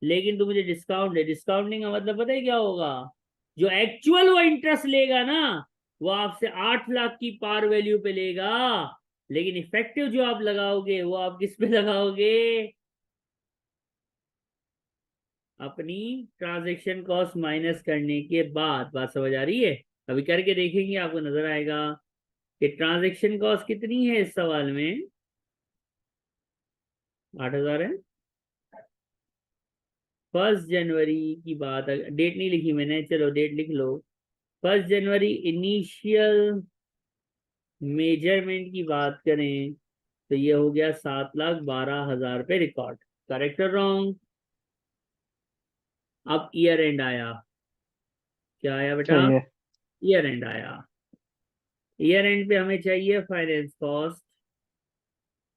लेकिन तू मुझे डिस्काउंट दे। डिस्काउंटिंग का मतलब पता है क्या होगा? जो एक्चुअल वो इंटरेस्ट लेगा ना, वो आपसे 8 लाख की पार वैल्यू पे लेगा, लेकिन इफेक्टिव जो आप लगाओगे वो आप किस पे लगाओगे? अपनी ट्रांजैक्शन कॉस्ट माइनस करने के बाद। बात समझ आ रही है? अभी करके देखेंगे, आपको नजर आएगा कि ट्रांजैक्शन कॉस्ट कितनी है इस सवाल में। 8,000 है। 1 जनवरी की बात, डेट नहीं लिखी मैंने, चलो डेट लिख लो। 1 जनवरी इनिशियल मेजरमेंट की बात करें तो ये हो गया 7,12,000 पे रिकॉर्ड। करेक्ट और रॉन्ग? अब ईयर एंड आया, क्या आया बेटा? सही है। ईयर एंड आया। ईयर एंड पे हमें चाहिए फाइनेंस कॉस्ट,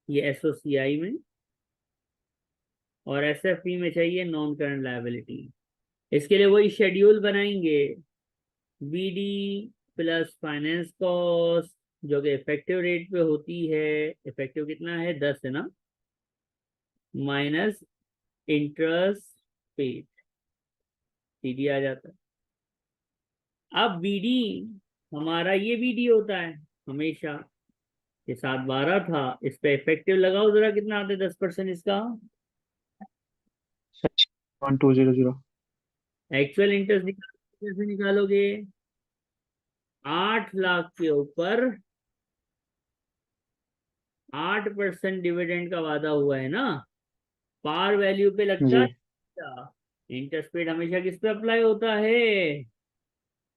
ये एसओसीआई में, और एसएफपी में चाहिए नॉन करंट लायबिलिटी। इसके लिए वही शेड्यूल बनाएंगे, बीडी प्लस फाइनेंस कॉस्ट, जो कि इफेक्टिव रेट पे होती है। इफेक्टिव कितना है? 10 है ना, माइनस इंटरेस्ट पेड, सीडी आ जाता है। अब बीडी, हमारा ये बीडी होता है हमेशा, ये 7,12 था, इस पे इफेक्टिव लगाओ जरा, कितना आते 10% इसका। 1200। एक्चुअल इंटरेस्ट कैसे निकालोगे? 8 लाख के ऊपर 8% डिविडेंड का वादा हुआ है ना, पार वैल्यू पे लगता जी। है। इंटरेस्ट पेड हमेशा किस पे अप्लाई होता है?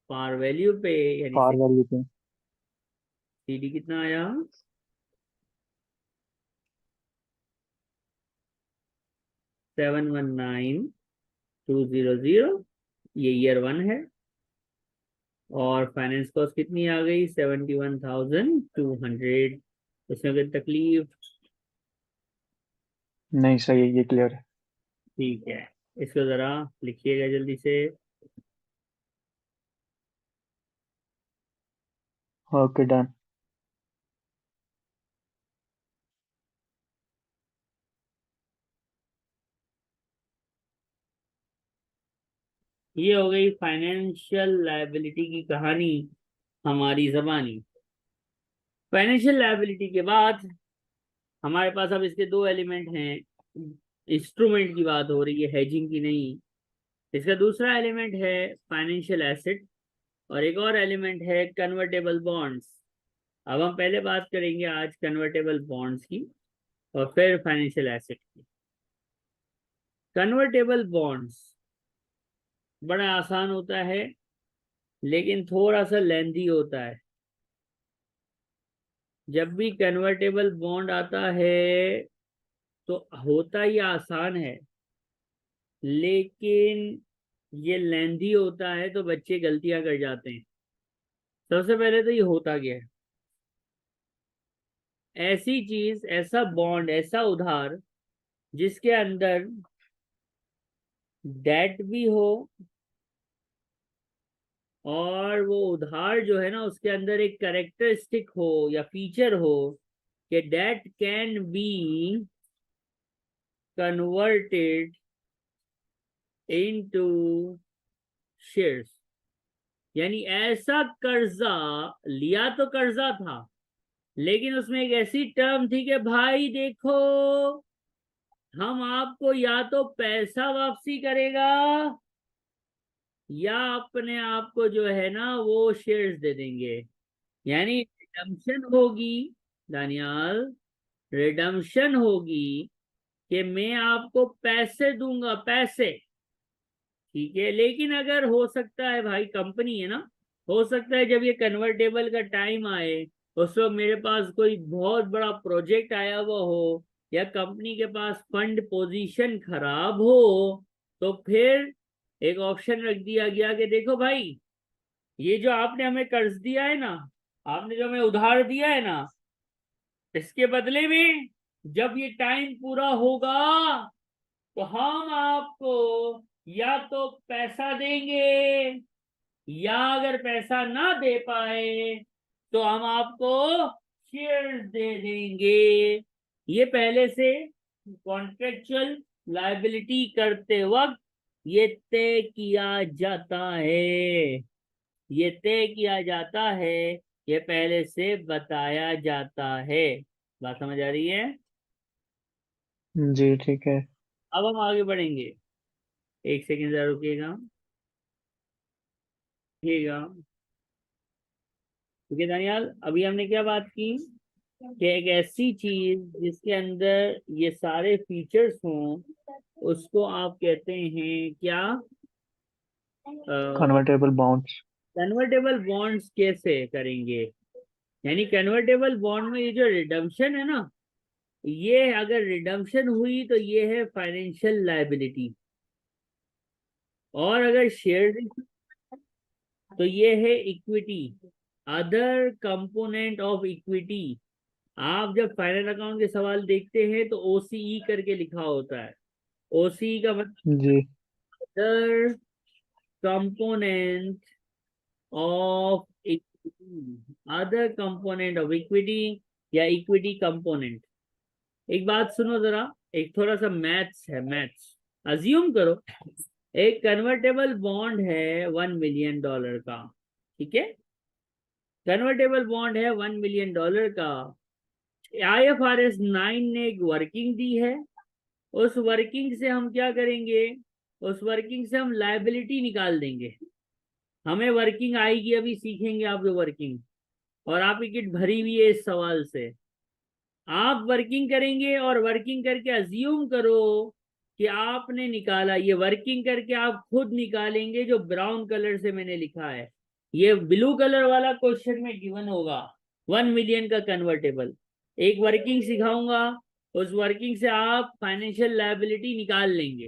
पार वैल्यू पे, यानी पार वैल्यू पे। सीडी कितना आया? 719,200, ये ईयर 1 है। और फाइनेंस कॉस्ट कितनी आ गई? 71,200। इसमें कोई तकलीफ? नहीं, सही है, ये क्लियर है। ठीक है, इसको जरा लिखिएगा जल्दी से। Okay, done. ये हो गई फाइनेंशियल लायबिलिटी की कहानी, हमारी जबानी। फाइनेंशियल लायबिलिटी के बाद हमारे पास अब इसके दो एलिमेंट हैं। इंस्ट्रूमेंट की बात हो रही है, हेजिंग की नहीं। इसका दूसरा एलिमेंट है फाइनेंशियल एसेट, और एक और एलिमेंट है कन्वर्टेबल बॉन्ड्स। अब हम पहले बात करेंगे आज कन्वर्टेबल बॉन्ड्स की, और फिर फाइनेंशियल एसेट की। कन्वर्टेबल बॉन्ड्स बड़ा आसान होता है, लेकिन थोड़ा सा लेंदी होता है। जब भी कन्वर्टेबल बॉन्ड आता है तो होता ही आसान है, लेकिन ये लेंदी होता है तो बच्चे गलतियां कर जाते हैं। सबसे पहले तो ये होता क्या है? ऐसी चीज, ऐसा बॉन्ड, ऐसा उधार जिसके अंदर डेट भी हो, और वो उधार जो है ना उसके अंदर एक कैरेक्टरिस्टिक हो या फीचर हो कि date can be converted into shares. यानी ऐसा कर्जा लिया तो कर्जा था, लेकिन उसमें एक ऐसी टर्म थी कि भाई देखो, हम आपको या तो पैसा वापसी करेगा, या अपने आप को जो है ना वो शेयर्स दे देंगे। यानी रिडम्पशन होगी दानियाल, रिडम्पशन होगी कि मैं आपको पैसे दूंगा, पैसे। ठीक है, लेकिन अगर हो सकता है, भाई कंपनी है ना, हो सकता है जब ये कन्वर्टेबल का टाइम आए उस वक्त मेरे पास कोई बहुत बड़ा प्रोजेक्ट आया हुआ हो, या कंपनी के पास फंड पोजीशन खराब हो, तो फिर एक ऑप्शन रख दिया गया कि देखो भाई, ये जो आपने हमें कर्ज दिया है ना, आपने जो हमें उधार दिया है ना, इसके बदले में जब ये टाइम पूरा होगा तो हम आपको या तो पैसा देंगे, या अगर पैसा ना दे पाए तो हम आपको शेयर्स दे देंगे। ये पहले से कॉन्ट्रेक्चुअल लायबिलिटी करते वक्त ये तय किया जाता है, ये तय किया जाता है, ये पहले से बताया जाता है। बात समझ आ रही है? जी, ठीक है। अब हम आगे बढ़ेंगे। एक सेकेंड जरा रुकिएगा, रुकिएगा। ठीक है दानियाल, अभी हमने क्या बात की कि एक ऐसी चीज जिसके अंदर ये सारे फीचर्स हों, उसको आप कहते हैं क्या? Convertible bonds. कन्वर्टेबल बॉन्ड्स कैसे करेंगे? यानी कन्वर्टेबल बॉन्ड में ये जो रिडम्पशन है ना, ये अगर रिडम्पशन हुई तो ये है फाइनेंशियल लायबिलिटी, और अगर शेयर तो ये है equity, other component of equity. आप जब फाइनल अकाउंट के सवाल देखते हैं तो ओसीई करके लिखा होता है। ओसीई का मतलब जी। Other component of equity, other component of equity या इक्विटी कंपोनेंट। एक बात सुनो जरा, एक थोड़ा सा मैथ्स है, मैथ्स। अज्यूम करो एक कन्वर्टेबल बॉन्ड है $1 मिलियन का, ठीक है, कन्वर्टेबल बॉन्ड है $1 मिलियन का। IFRS 9 ने एक वर्किंग दी है, उस वर्किंग से हम क्या करेंगे, उस वर्किंग से हम लायबिलिटी निकाल देंगे। हमें वर्किंग आएगी, अभी सीखेंगे आप ये वर्किंग, और आपकी किट भरी हुई है इस सवाल से। आप वर्किंग करेंगे और वर्किंग करके अज्यूम करो कि आपने निकाला, ये वर्किंग करके आप खुद निकालेंगे जो ब्राउन कलर से मैंने लिखा है। ये ब्लू कलर वाला क्वेश्चन में गिवन होगा 1 मिलियन का कन्वर्टेबल। एक वर्किंग सिखाऊंगा, उस वर्किंग से आप फाइनेंशियल लायबिलिटी निकाल लेंगे।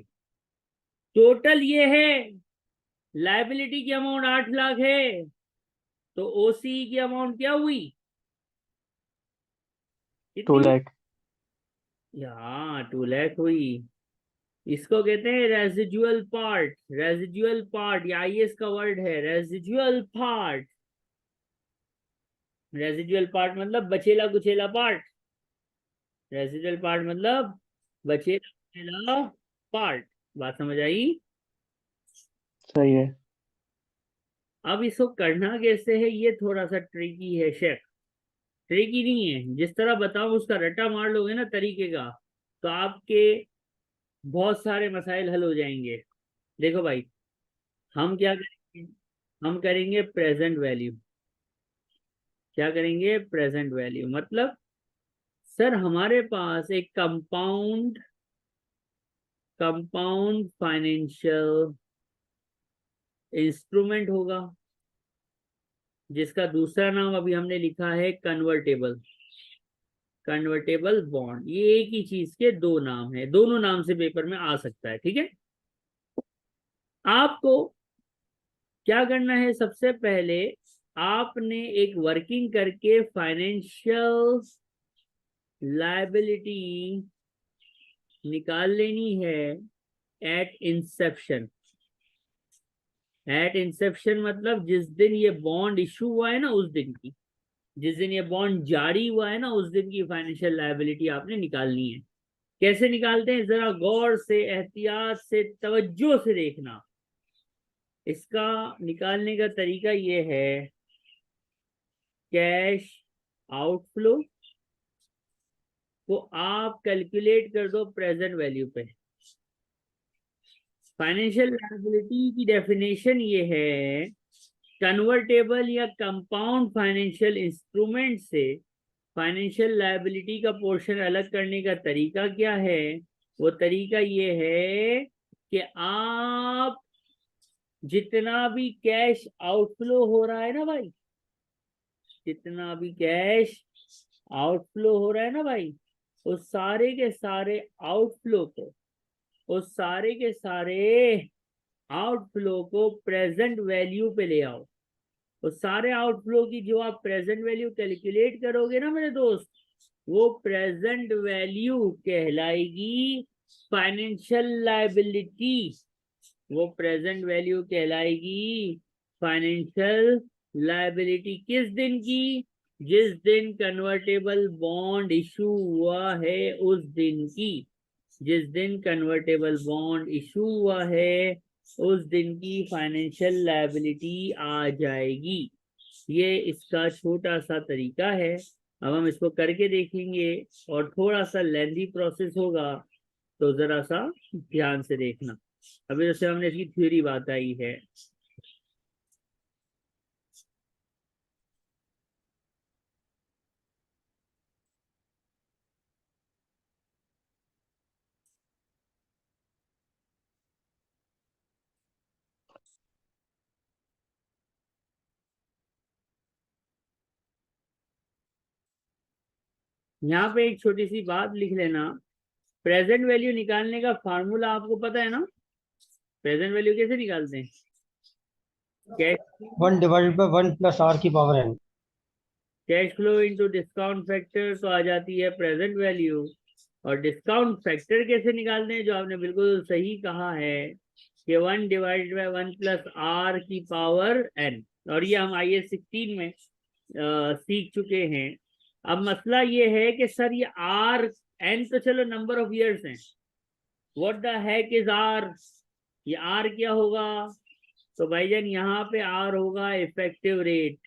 टोटल ये है, लायबिलिटी की अमाउंट 8 लाख है, तो ओसी की अमाउंट क्या हुई, 2 कितनी? लाख। यहाँ 2 लाख हुई। इसको कहते हैं रेजिजुअल पार्ट। रेजिजुअल पार्ट, ये आईएएस का वर्ड है, रेजिजुअल पार्ट। रेजिजुअल पार्ट मतलब बचेला कुचेला पार्ट। रेजिजुअल पार्ट मतलब बचेला कुचेला पार्ट। बात समझ आई? सही है। अब इसको करना कैसे है, ये थोड़ा सा ट्रिकी है शेफ। ट्रिकी नहीं है, जिस तरह बताऊं उसका रट्टा मार लोगे ना तरीके का, तो आपके बहुत सारे मसाइल हल हो जाएंगे। देखो भाई, हम क्या करेंगे, हम करेंगे प्रेजेंट वैल्यू। क्या करेंगे? प्रेजेंट वैल्यू मतलब, सर हमारे पास एक कंपाउंड कंपाउंड फाइनेंशियल इंस्ट्रूमेंट होगा, जिसका दूसरा नाम अभी हमने लिखा है कन्वर्टेबल। कन्वर्टेबल बॉन्ड, ये एक ही चीज के दो नाम है, दोनों नाम से पेपर में आ सकता है, ठीक है। आपको क्या करना है, सबसे पहले आपने एक वर्किंग करके फाइनेंशियल लायबिलिटी निकाल लेनी है एट इंसेप्शन। एट इंसेप्शन मतलब जिस दिन ये बॉन्ड इशू हुआ है ना उस दिन की, जिस दिन ये बॉन्ड जारी हुआ है ना उस दिन की फाइनेंशियल लायबिलिटी आपने निकालनी है। कैसे निकालते हैं, जरा गौर से, एहतियात से, तवज्जो से देखना। इसका निकालने का तरीका ये है, कैश आउटफ्लो को आप कैलकुलेट कर दो प्रेजेंट वैल्यू पे। फाइनेंशियल लायबिलिटी की डेफिनेशन ये है, कन्वर्टेबल या कंपाउंड फाइनेंशियल इंस्ट्रूमेंट से फाइनेंशियल लायबिलिटी का पोर्शन अलग करने का तरीका क्या है? वो तरीका ये है कि आप जितना भी कैश आउटफ्लो हो रहा है ना भाई, जितना भी कैश आउटफ्लो हो रहा है ना भाई, उस सारे के सारे आउटफ्लो को, उस सारे के सारे आउटफ्लो को प्रेजेंट वैल्यू पे ले आओ। तो सारे आउटफ्लो की जो आप प्रेजेंट वैल्यू कैलकुलेट करोगे ना मेरे दोस्त, वो प्रेजेंट वैल्यू कहलाएगी फाइनेंशियल लायबिलिटी। वो प्रेजेंट वैल्यू कहलाएगी फाइनेंशियल लायबिलिटी। किस दिन की? जिस दिन कन्वर्टेबल बॉन्ड इशू हुआ है उस दिन की। जिस दिन कन्वर्टेबल बॉन्ड इशू हुआ है उस दिन की फाइनेंशियल लायबिलिटी आ जाएगी। ये इसका छोटा सा तरीका है। अब हम इसको करके देखेंगे और थोड़ा सा लेंथी प्रोसेस होगा, तो जरा सा ध्यान से देखना। अभी जैसे हमने इसकी थ्योरी बात आई है, यहाँ पे एक छोटी सी बात लिख लेना, प्रेजेंट वैल्यू निकालने का फार्मूला आपको पता है ना? प्रेजेंट वैल्यू कैसे निकालते हैं? कैश 1/1 + r की power n। Cash flow into discount factor तो आ जाती है प्रेजेंट वैल्यू। और डिस्काउंट फैक्टर कैसे निकालते हैं, जो आपने बिल्कुल सही कहा है कि 1/1 + r की पावर n। और ये हम IAS 16 में सीख चुके हैं। अब मसला ये है कि सर ये r n तो चलो नंबर ऑफ ईयर्स हैं, what the heck is r? ये r क्या होगा? तो भाईजान यहाँ पे r होगा इफेक्टिव रेट,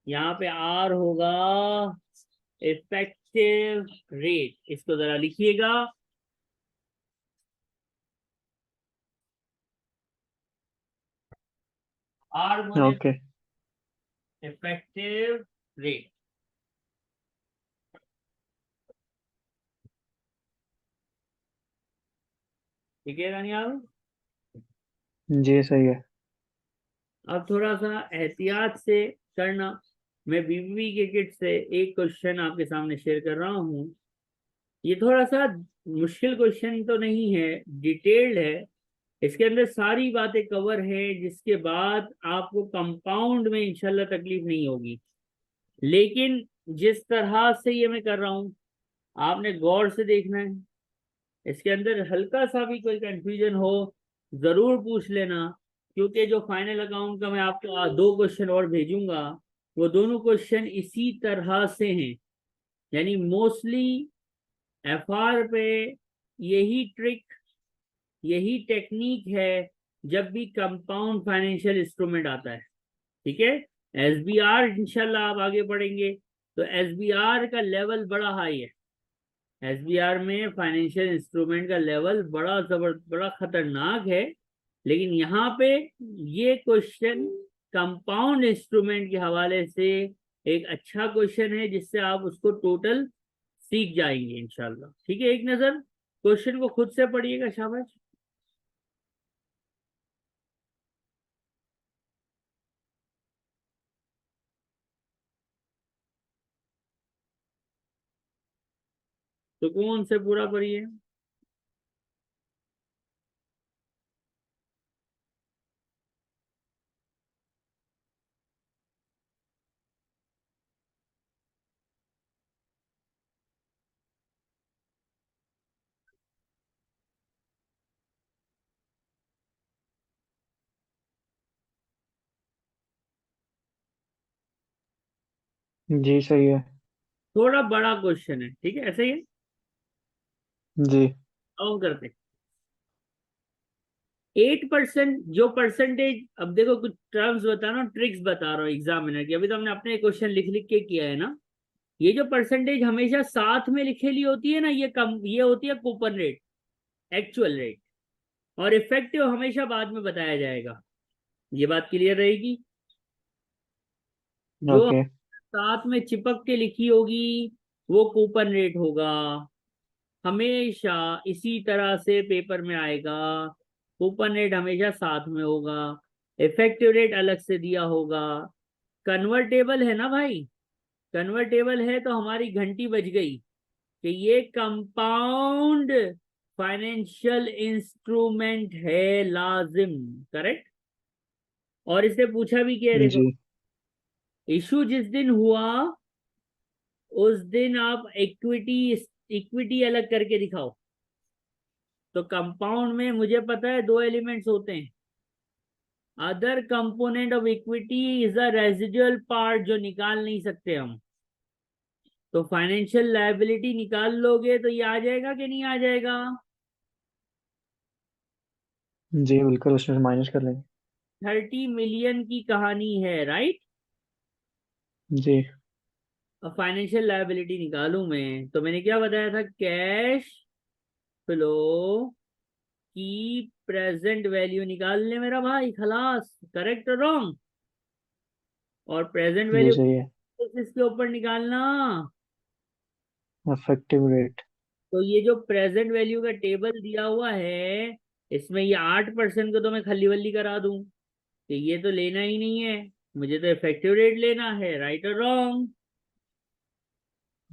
यहाँ पे r होगा इफेक्टिव रेट। इसको जरा लिखिएगा, r बोले ओके इफेक्टिव रेट। ठीक है रानियाल? जी सही है। अब थोड़ा सा एहतियात से करना। मैं बीबी के किट से एक क्वेश्चन आपके सामने शेयर कर रहा हूँ। ये थोड़ा सा मुश्किल क्वेश्चन तो नहीं है, डिटेल्ड है। इसके अंदर सारी बातें कवर है, जिसके बाद आपको कंपाउंड में इंशाल्लाह तकलीफ नहीं होगी। लेकिन जिस तरह से ये मैं कर रहा हूँ, आपने गौर से देखना है। इसके अंदर हल्का सा भी कोई कंफ्यूजन हो जरूर पूछ लेना, क्योंकि जो फाइनल अकाउंट का मैं आपको 2 क्वेश्चन और भेजूंगा, वो दोनों क्वेश्चन इसी तरह से हैं। यानी मोस्टली FR पे यही ट्रिक, यही टेक्निक है जब भी कंपाउंड फाइनेंशियल इंस्ट्रूमेंट आता है। ठीक है? SBR इंशाल्लाह आप आगे पढ़ेंगे तो SBR का लेवल बड़ा हाई है। SBR में फाइनेंशियल इंस्ट्रूमेंट का लेवल बड़ा खतरनाक है। लेकिन यहाँ पे ये क्वेश्चन कंपाउंड इंस्ट्रूमेंट के हवाले से एक अच्छा क्वेश्चन है, जिससे आप उसको टोटल सीख जाएंगे इंशाल्लाह। ठीक है, एक नजर क्वेश्चन को खुद से पढ़िएगा। शाबाश। सुकून से पूरा पढ़िए। जी सही है। थोड़ा बड़ा क्वेश्चन है, ठीक है, ऐसे ही है। जी। अब करते हैं 8% जो परसेंटेज। अब देखो कुछ टर्म्स बता रहा हूँ, ट्रिक्स बता रहा हूँ एग्जामिनर की। अभी तो हमने अपने क्वेश्चन लिख लिख के किया है ना। ये जो परसेंटेज हमेशा साथ में लिखेली होती है ना, ये होती है कूपन रेट, एक्चुअल रेट। और इफेक्टिव हमेशा बाद में बताया जाएगा। ये बात क्लियर रहेगी? जो ओके। साथ में चिपक के लिखी होगी वो कूपन रेट होगा, हमेशा इसी तरह से पेपर में आएगा। कूपन रेट हमेशा साथ में होगा, इफेक्टिव रेट अलग से दिया होगा। कन्वर्टेबल है ना भाई? कन्वर्टेबल है तो हमारी घंटी बज गई कि ये कंपाउंड फाइनेंशियल इंस्ट्रूमेंट है लाजिम। करेक्ट? और इससे पूछा भी क्या, देखो, जी इशू जिस दिन हुआ उस दिन आप इक्विटी इक्विटी अलग करके दिखाओ। तो कंपाउंड में मुझे पता है 2 एलिमेंट्स होते हैं। Other component of equity is a residual part, जो निकाल नहीं सकते हम। तो फाइनेंशियल लायबिलिटी निकाल लोगे तो ये आ जाएगा कि नहीं आ जाएगा? जी बिल्कुल, उसमें से माइनस कर लेंगे। 30 मिलियन की कहानी है, राइट? जी। अब फाइनेंशियल लायबिलिटी निकालूं मैं, तो मैंने क्या बताया था? कैश फ्लो की प्रेजेंट वैल्यू निकाल ले मेरा भाई, खलास। करेक्ट और रॉन्ग? और प्रेजेंट जी वैल्यू सही है। इसके ऊपर निकालना। Effective rate. तो ये जो प्रेजेंट वैल्यू का टेबल दिया हुआ है, इसमें ये 8% को तो मैं खल्ली वल्ली करा दूं कि ये तो लेना ही नहीं है, मुझे तो इफेक्टिव रेट लेना है। राइट और रॉन्ग?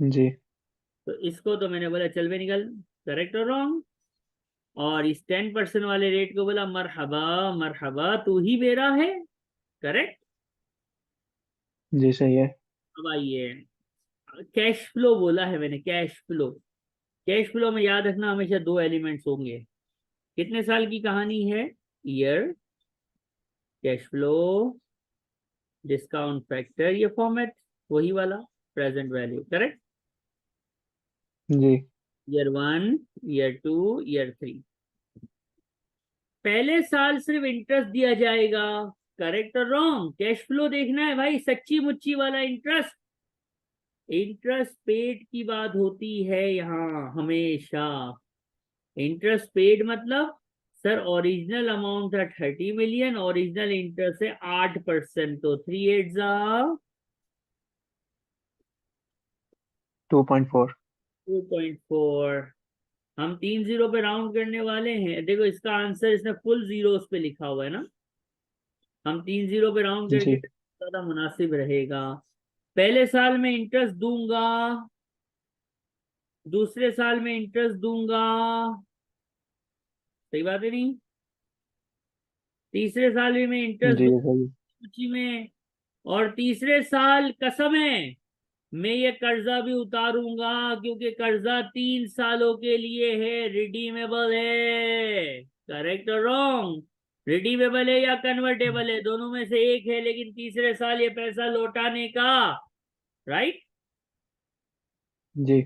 जी तो इसको तो मैंने बोला चल बे निकल, करेक्ट और रॉन्ग। और इस 10% वाले रेट को बोला मरहबा मरहबा तू ही बेरा है, करेक्ट। जी सही है। अब आइए, कैश फ्लो बोला है मैंने, कैश फ्लो। कैश फ्लो में याद रखना हमेशा दो एलिमेंट्स होंगे। कितने साल की कहानी है? Year, cash flow, discount factor, ये फॉर्मेट वही वाला, प्रेजेंट वैल्यू, करेक्ट। जी ईयर 1, ईयर 2, ईयर 3। पहले साल सिर्फ इंटरेस्ट दिया जाएगा, करेक्ट और रॉन्ग। कैश फ्लो देखना है भाई, सच्ची मुच्ची वाला इंटरेस्ट। इंटरेस्ट पेड की बात होती है यहाँ हमेशा। इंटरेस्ट पेड मतलब, सर ओरिजिनल अमाउंट था 30 मिलियन, ओरिजिनल इंटरेस्ट है 8%, तो 3 8 $2.4। 2.4। हम 3 जीरो पे राउंड करने वाले हैं। देखो इसका आंसर इसने फुल जीरोस पे लिखा हुआ है ना, हम 3 जीरो पे राउंड करके जी ज्यादा मुनासिब रहेगा। पहले साल में इंटरेस्ट दूंगा, दूसरे साल में इंटरेस्ट दूंगा, सही बात है नहीं? तीसरे साल में इंटरेस्ट जी दूंगा सही है। सूची में, और तीसरे साल कसम है मैं ये कर्जा भी उतारूंगा, क्योंकि कर्जा 3 सालों के लिए है, रिडीमेबल है, करेक्ट और रॉन्ग। रिडीमेबल है या कन्वर्टेबल है, दोनों में से एक है, लेकिन तीसरे साल ये पैसा लौटाने का, राइट। जी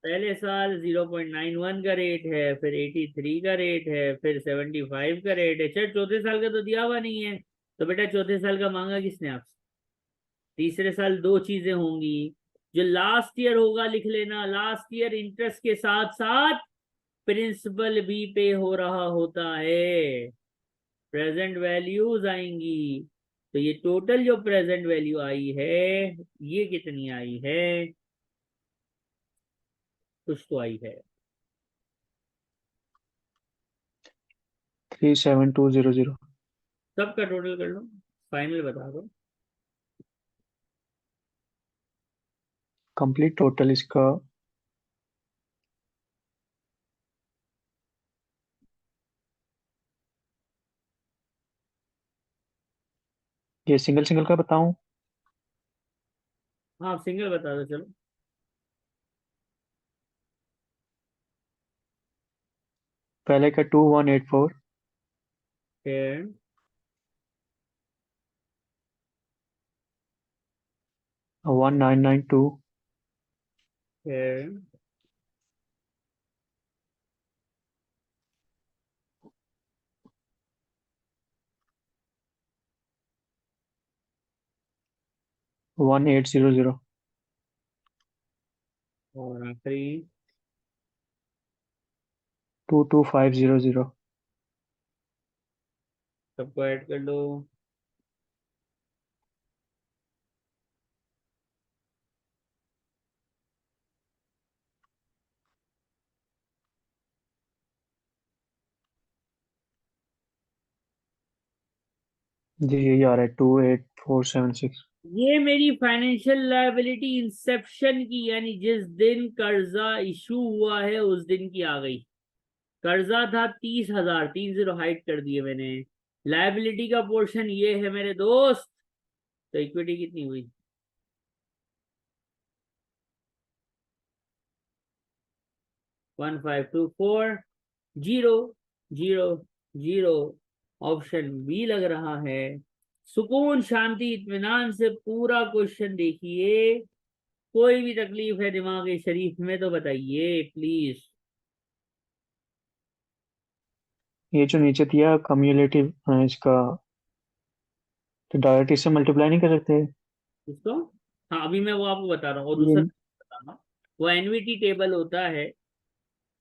पहले साल 0.91 का रेट है, फिर 83 का रेट है, फिर 75 का रेट है। चल चौथे साल का तो दिया हुआ नहीं है, तो बेटा चौथे साल का मांगा किसने आपसे? तीसरे साल दो चीजें होंगी, जो लास्ट ईयर होगा लिख लेना, लास्ट ईयर इंटरेस्ट के साथ साथ प्रिंसिपल भी पे हो रहा होता है, प्रेजेंट वैल्यूज आएंगी। तो ये टोटल जो प्रेजेंट वैल्यू आई है, ये कितनी आई है? कुछ तो आई है। 37200। सबका टोटल कर लो, फाइनल बता दो। कंप्लीट टोटल इसका ये सिंगल सिंगल का बताऊं? हाँ सिंगल बता दो चलो। पहले का 2184, फिर 1992, फिर 1800। और आखिरी 22500। सबको ऐड कर लो। जी यही आ रहा है 28476। ये मेरी फाइनेंशियल लायबिलिटी इंसेप्शन की, यानी जिस दिन कर्जा इशू हुआ है उस दिन की आ गई। कर्जा था 30,000, 3 जीरो हाइड कर दिए मैंने। लायबिलिटी का पोर्शन ये है मेरे दोस्त। तो इक्विटी कितनी हुई? 1524, 0 0 0। ऑप्शन बी लग रहा है। सुकून शांति इत्मीनान से पूरा क्वेश्चन देखिए, कोई भी तकलीफ है दिमाग शरीफ में तो बताइए प्लीज। ये जो नीचे दिया कम्युलेटिव इसका, तो डायरेक्ट इससे मल्टीप्लाई नहीं कर सकते? इसको, हाँ अभी मैं वो आपको बता रहा हूँ, और ये दूसरा बताना, वो एनवीटी टेबल होता है।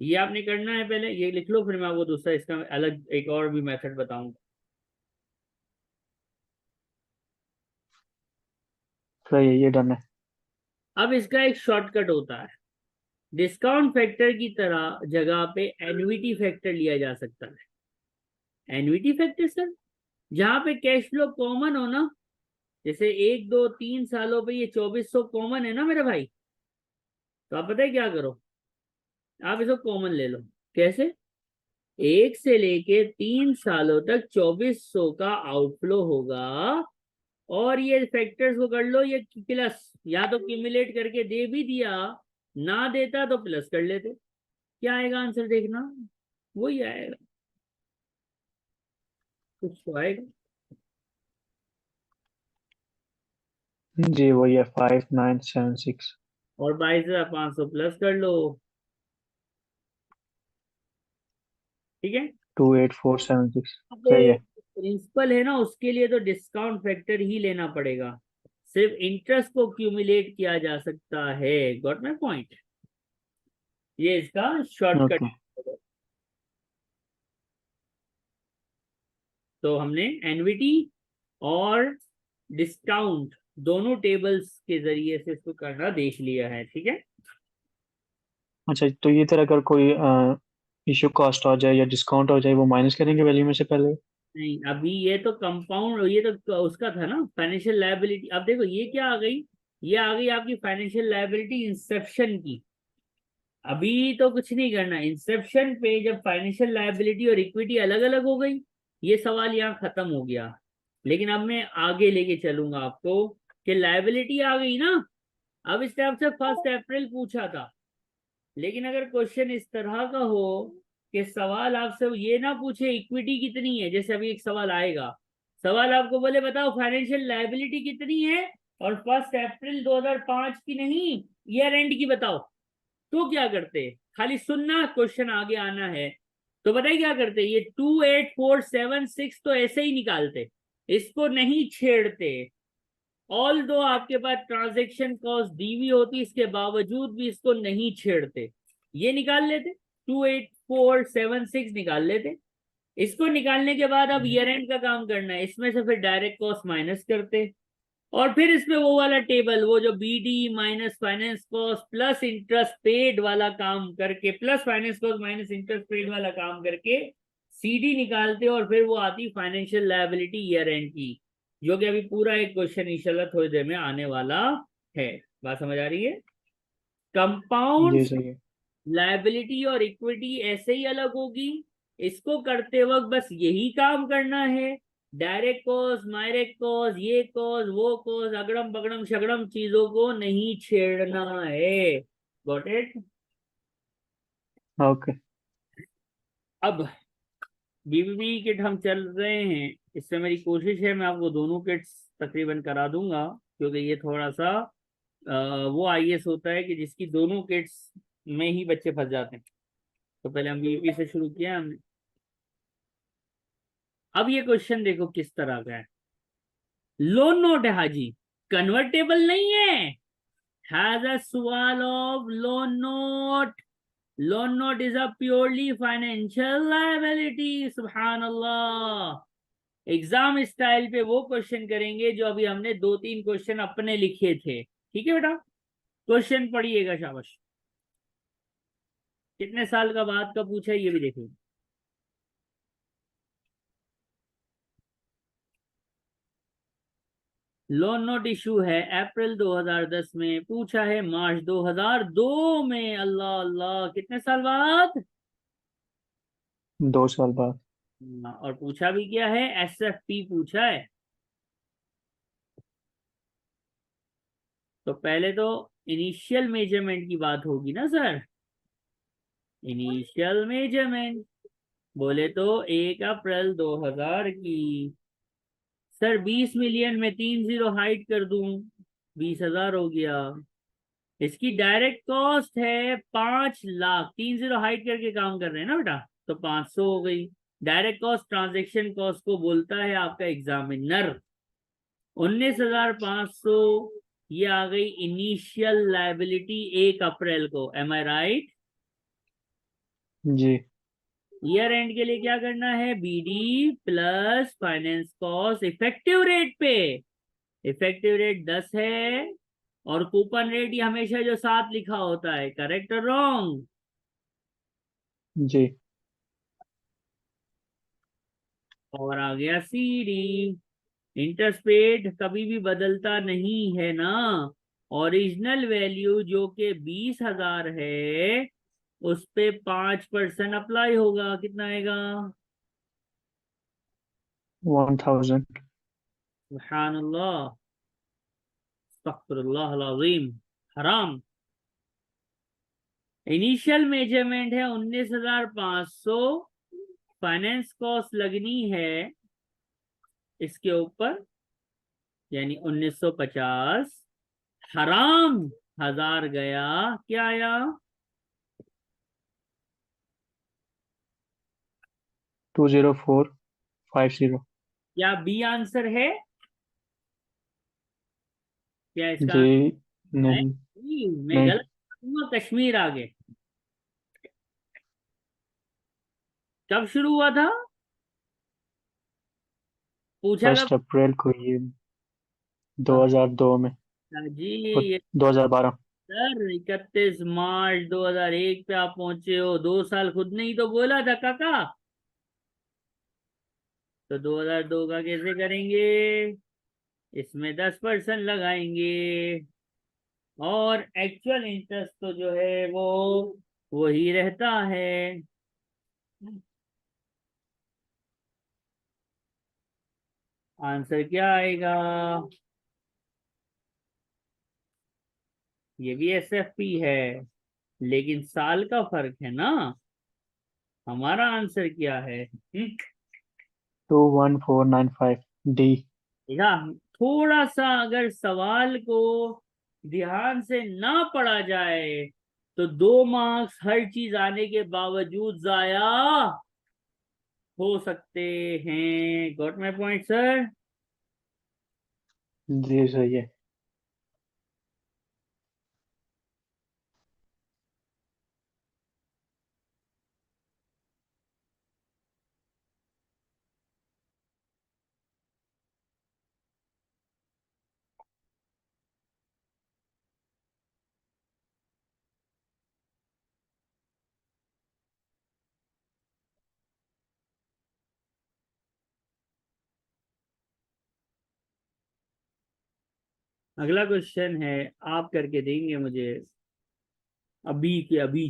ये आपने करना है, पहले ये लिख लो, फिर मैं आपको दूसरा इसका अलग एक और भी मेथड बताऊंगा। सही है, ये डन है। अब इसका एक शॉर्टकट होता है, डिस्काउंट फैक्टर की तरह जगह पे एन्युटी फैक्टर लिया जा सकता है। एन्युटी फैक्टर सर, जहां पे कैश फ्लो कॉमन हो ना, जैसे 1 2 3 सालों पे ये 2400 कॉमन है ना मेरे भाई, तो आप पता है क्या करो, आप इसको कॉमन ले लो। कैसे? 1 से लेके 3 सालों तक 2400 का आउटफ्लो होगा, और ये फैक्टर्स को कर लो, ये प्लस, या तो क्यूमुलेट करके दे भी दिया, ना देता तो प्लस कर लेते। क्या आएगा आंसर देखना, वही आएगा, कुछ तो आएगा। जी वही है 5976। और 22,500 प्लस कर लो। ठीक है। 28476। अब सही है। प्रिंसिपल है ना, उसके लिए तो डिस्काउंट फैक्टर ही लेना पड़ेगा, सिर्फ इंटरेस्ट को क्यूमुलेट किया जा सकता है। Got my point? ये इसका शॉर्टकट। ओके। तो हमने एनवीटी और डिस्काउंट दोनों टेबल्स के जरिए से इसको करना देख लिया है। ठीक है। अच्छा तो ये तरह अगर कोई इशू कॉस्ट आ जाए या डिस्काउंट हो जाए, वो माइनस करेंगे वैल्यू में से पहले? नहीं, अभी ये तो कंपाउंड, ये तो उसका था ना फाइनेंशियल लायबिलिटी। अब देखो ये क्या आ गई, ये आ गई आपकी फाइनेंशियल लायबिलिटी इंसेप्शन की। अभी तो कुछ नहीं करना, इंसेप्शन पे जब फाइनेंशियल लायबिलिटी और इक्विटी अलग अलग हो गई, ये सवाल यहाँ खत्म हो गया। लेकिन अब मैं आगे लेके चलूंगा आपको कि लायबिलिटी आ गई ना। अब इसने आपसे 1 अप्रैल पूछा था, लेकिन अगर क्वेश्चन इस तरह का हो कि सवाल आपसे ये ना पूछे इक्विटी कितनी है, जैसे अभी एक सवाल आएगा, सवाल आपको बोले बताओ फाइनेंशियल लायबिलिटी कितनी है, और 1 अप्रैल 2005 की नहीं, ईयर एंड की बताओ, तो क्या करते? खाली सुनना, क्वेश्चन आगे आना है। तो बताइए क्या करते, ये 28476 तो ऐसे ही निकालते, इसको नहीं छेड़ते। ऑल दो आपके पास ट्रांजेक्शन कॉस्ट दी हुई होती, इसके बावजूद भी इसको नहीं छेड़ते, ये निकाल लेते, 28476 निकाल लेते। इसको निकालने के बाद अब ईयर एंड का काम करना है, इसमें से फिर डायरेक्ट कॉस्ट माइनस करते, और फिर इसमें वो वाला टेबल, वो जो BD minus finance cost plus interest paid वाला काम करके, plus finance cost minus interest paid वाला काम करके सीडी निकालते, और फिर वो आती फाइनेंशियल लायबिलिटी ईयर एंड की, जो कि अभी पूरा एक क्वेश्चन इंशाल्लाह थोड़ी देर में आने वाला है। बात समझ आ रही है? कंपाउंड जी सही है। लायबिलिटी और इक्विटी ऐसे ही अलग होगी, इसको करते वक्त बस यही काम करना है, डायरेक्ट कॉस्ट मायरेक्ट कॉस्ट ये कॉस्ट वो कॉस्ट अगड़म बगड़म शगड़म चीजों को नहीं छेड़ना है। Got it? ओके। अब बीबीबी किट हम चल रहे हैं, इससे मेरी कोशिश है मैं आपको दोनों किट्स तकरीबन करा दूंगा, क्योंकि ये थोड़ा सा वो आईएएस होता है कि जिसकी दोनों किट्स में ही बच्चे फंस जाते हैं। तो पहले हम बीबीबी से शुरू किया हमने। अब ये क्वेश्चन देखो किस तरह का है। लोन नोट है हाजी, कन्वर्टेबल नहीं है, हैज अ सवाल of loan note. Loan note is a purely financial liability. सुभान अल्लाह। एग्जाम स्टाइल पे वो क्वेश्चन करेंगे जो अभी हमने 2-3 क्वेश्चन अपने लिखे थे। ठीक है बेटा, क्वेश्चन पढ़िएगा, शाबाश। कितने साल का बाद का पूछा है ये भी देखिए। लोन नोट इशू है अप्रैल 2010 में, पूछा है मार्च 2002 में। अल्लाह अल्लाह, कितने साल बाद? 2 साल बाद। और पूछा भी क्या है, एसएफपी पूछा है। तो पहले तो इनिशियल मेजरमेंट की बात होगी ना सर, इनिशियल मेजरमेंट बोले तो 1 अप्रैल 2000 की। सर 20 मिलियन में 3 जीरो हाइड कर दूं, 20,000 हो गया। इसकी डायरेक्ट कॉस्ट है 5 लाख, 3 जीरो हाइड करके काम कर रहे हैं ना बेटा, तो 500 हो गई। डायरेक्ट कॉस्ट ट्रांजेक्शन कॉस्ट को बोलता है आपका एग्जामिनर। 19,500 ये आ गई इनिशियल लायबिलिटी 1 अप्रैल को। Am I right? जी। ईयर एंड के लिए क्या करना है, BD plus finance cost effective rate पे। इफेक्टिव रेट 10 है, और कूपन रेट ये हमेशा जो साथ लिखा होता है, करेक्ट और रॉन्ग? जी। और आ गया सीडी। इंटरेस्ट पेड कभी भी बदलता नहीं है ना, ओरिजिनल वैल्यू जो कि 20,000 है उस पे 5% अप्लाई होगा, कितना आएगा? 1000। सुब्हानअल्लाह, अस्तगफिरुल्लाह अल अज़ीम, हराम। इनिशियल मेजरमेंट है 19,500, फाइनेंस कॉस्ट लगनी है इसके ऊपर यानी 1950, हराम 1000 गया, क्या आया? 20450। क्या बी आंसर है? क्या इसका जी है? नहीं। मैं नहीं। गलत करूंगा, कश्मीर आगे कब शुरू हुआ था? पूछा कब? 1 अप्रैल को ये 2002 में। अच्छा जी, वो ये 2012। सर 31 मार्च 2001 पे आप पहुंचे हो, 2 साल खुद ने ही तो बोला था काका। तो 2002 का कैसे करेंगे? इसमें 10% लगाएंगे और एक्चुअल इंटरेस्ट तो जो है वो वही रहता है। आंसर क्या आएगा? ये भी एसएफपी है लेकिन साल का फर्क है ना। हमारा आंसर क्या है? 21495 डी। देखा, थोड़ा सा अगर सवाल को ध्यान से ना पढ़ा जाए तो 2 मार्क्स हर चीज आने के बावजूद जाया हो सकते हैं। Got my point sir? जी सही है। अगला क्वेश्चन है, आप करके देंगे मुझे अभी के अभी।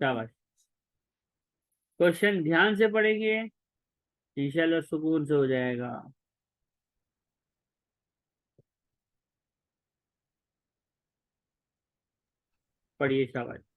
शाबाश। क्वेश्चन ध्यान से पढ़ेंगे, इंशाल्लाह सुकून से हो जाएगा। पढ़िए, शाबाश।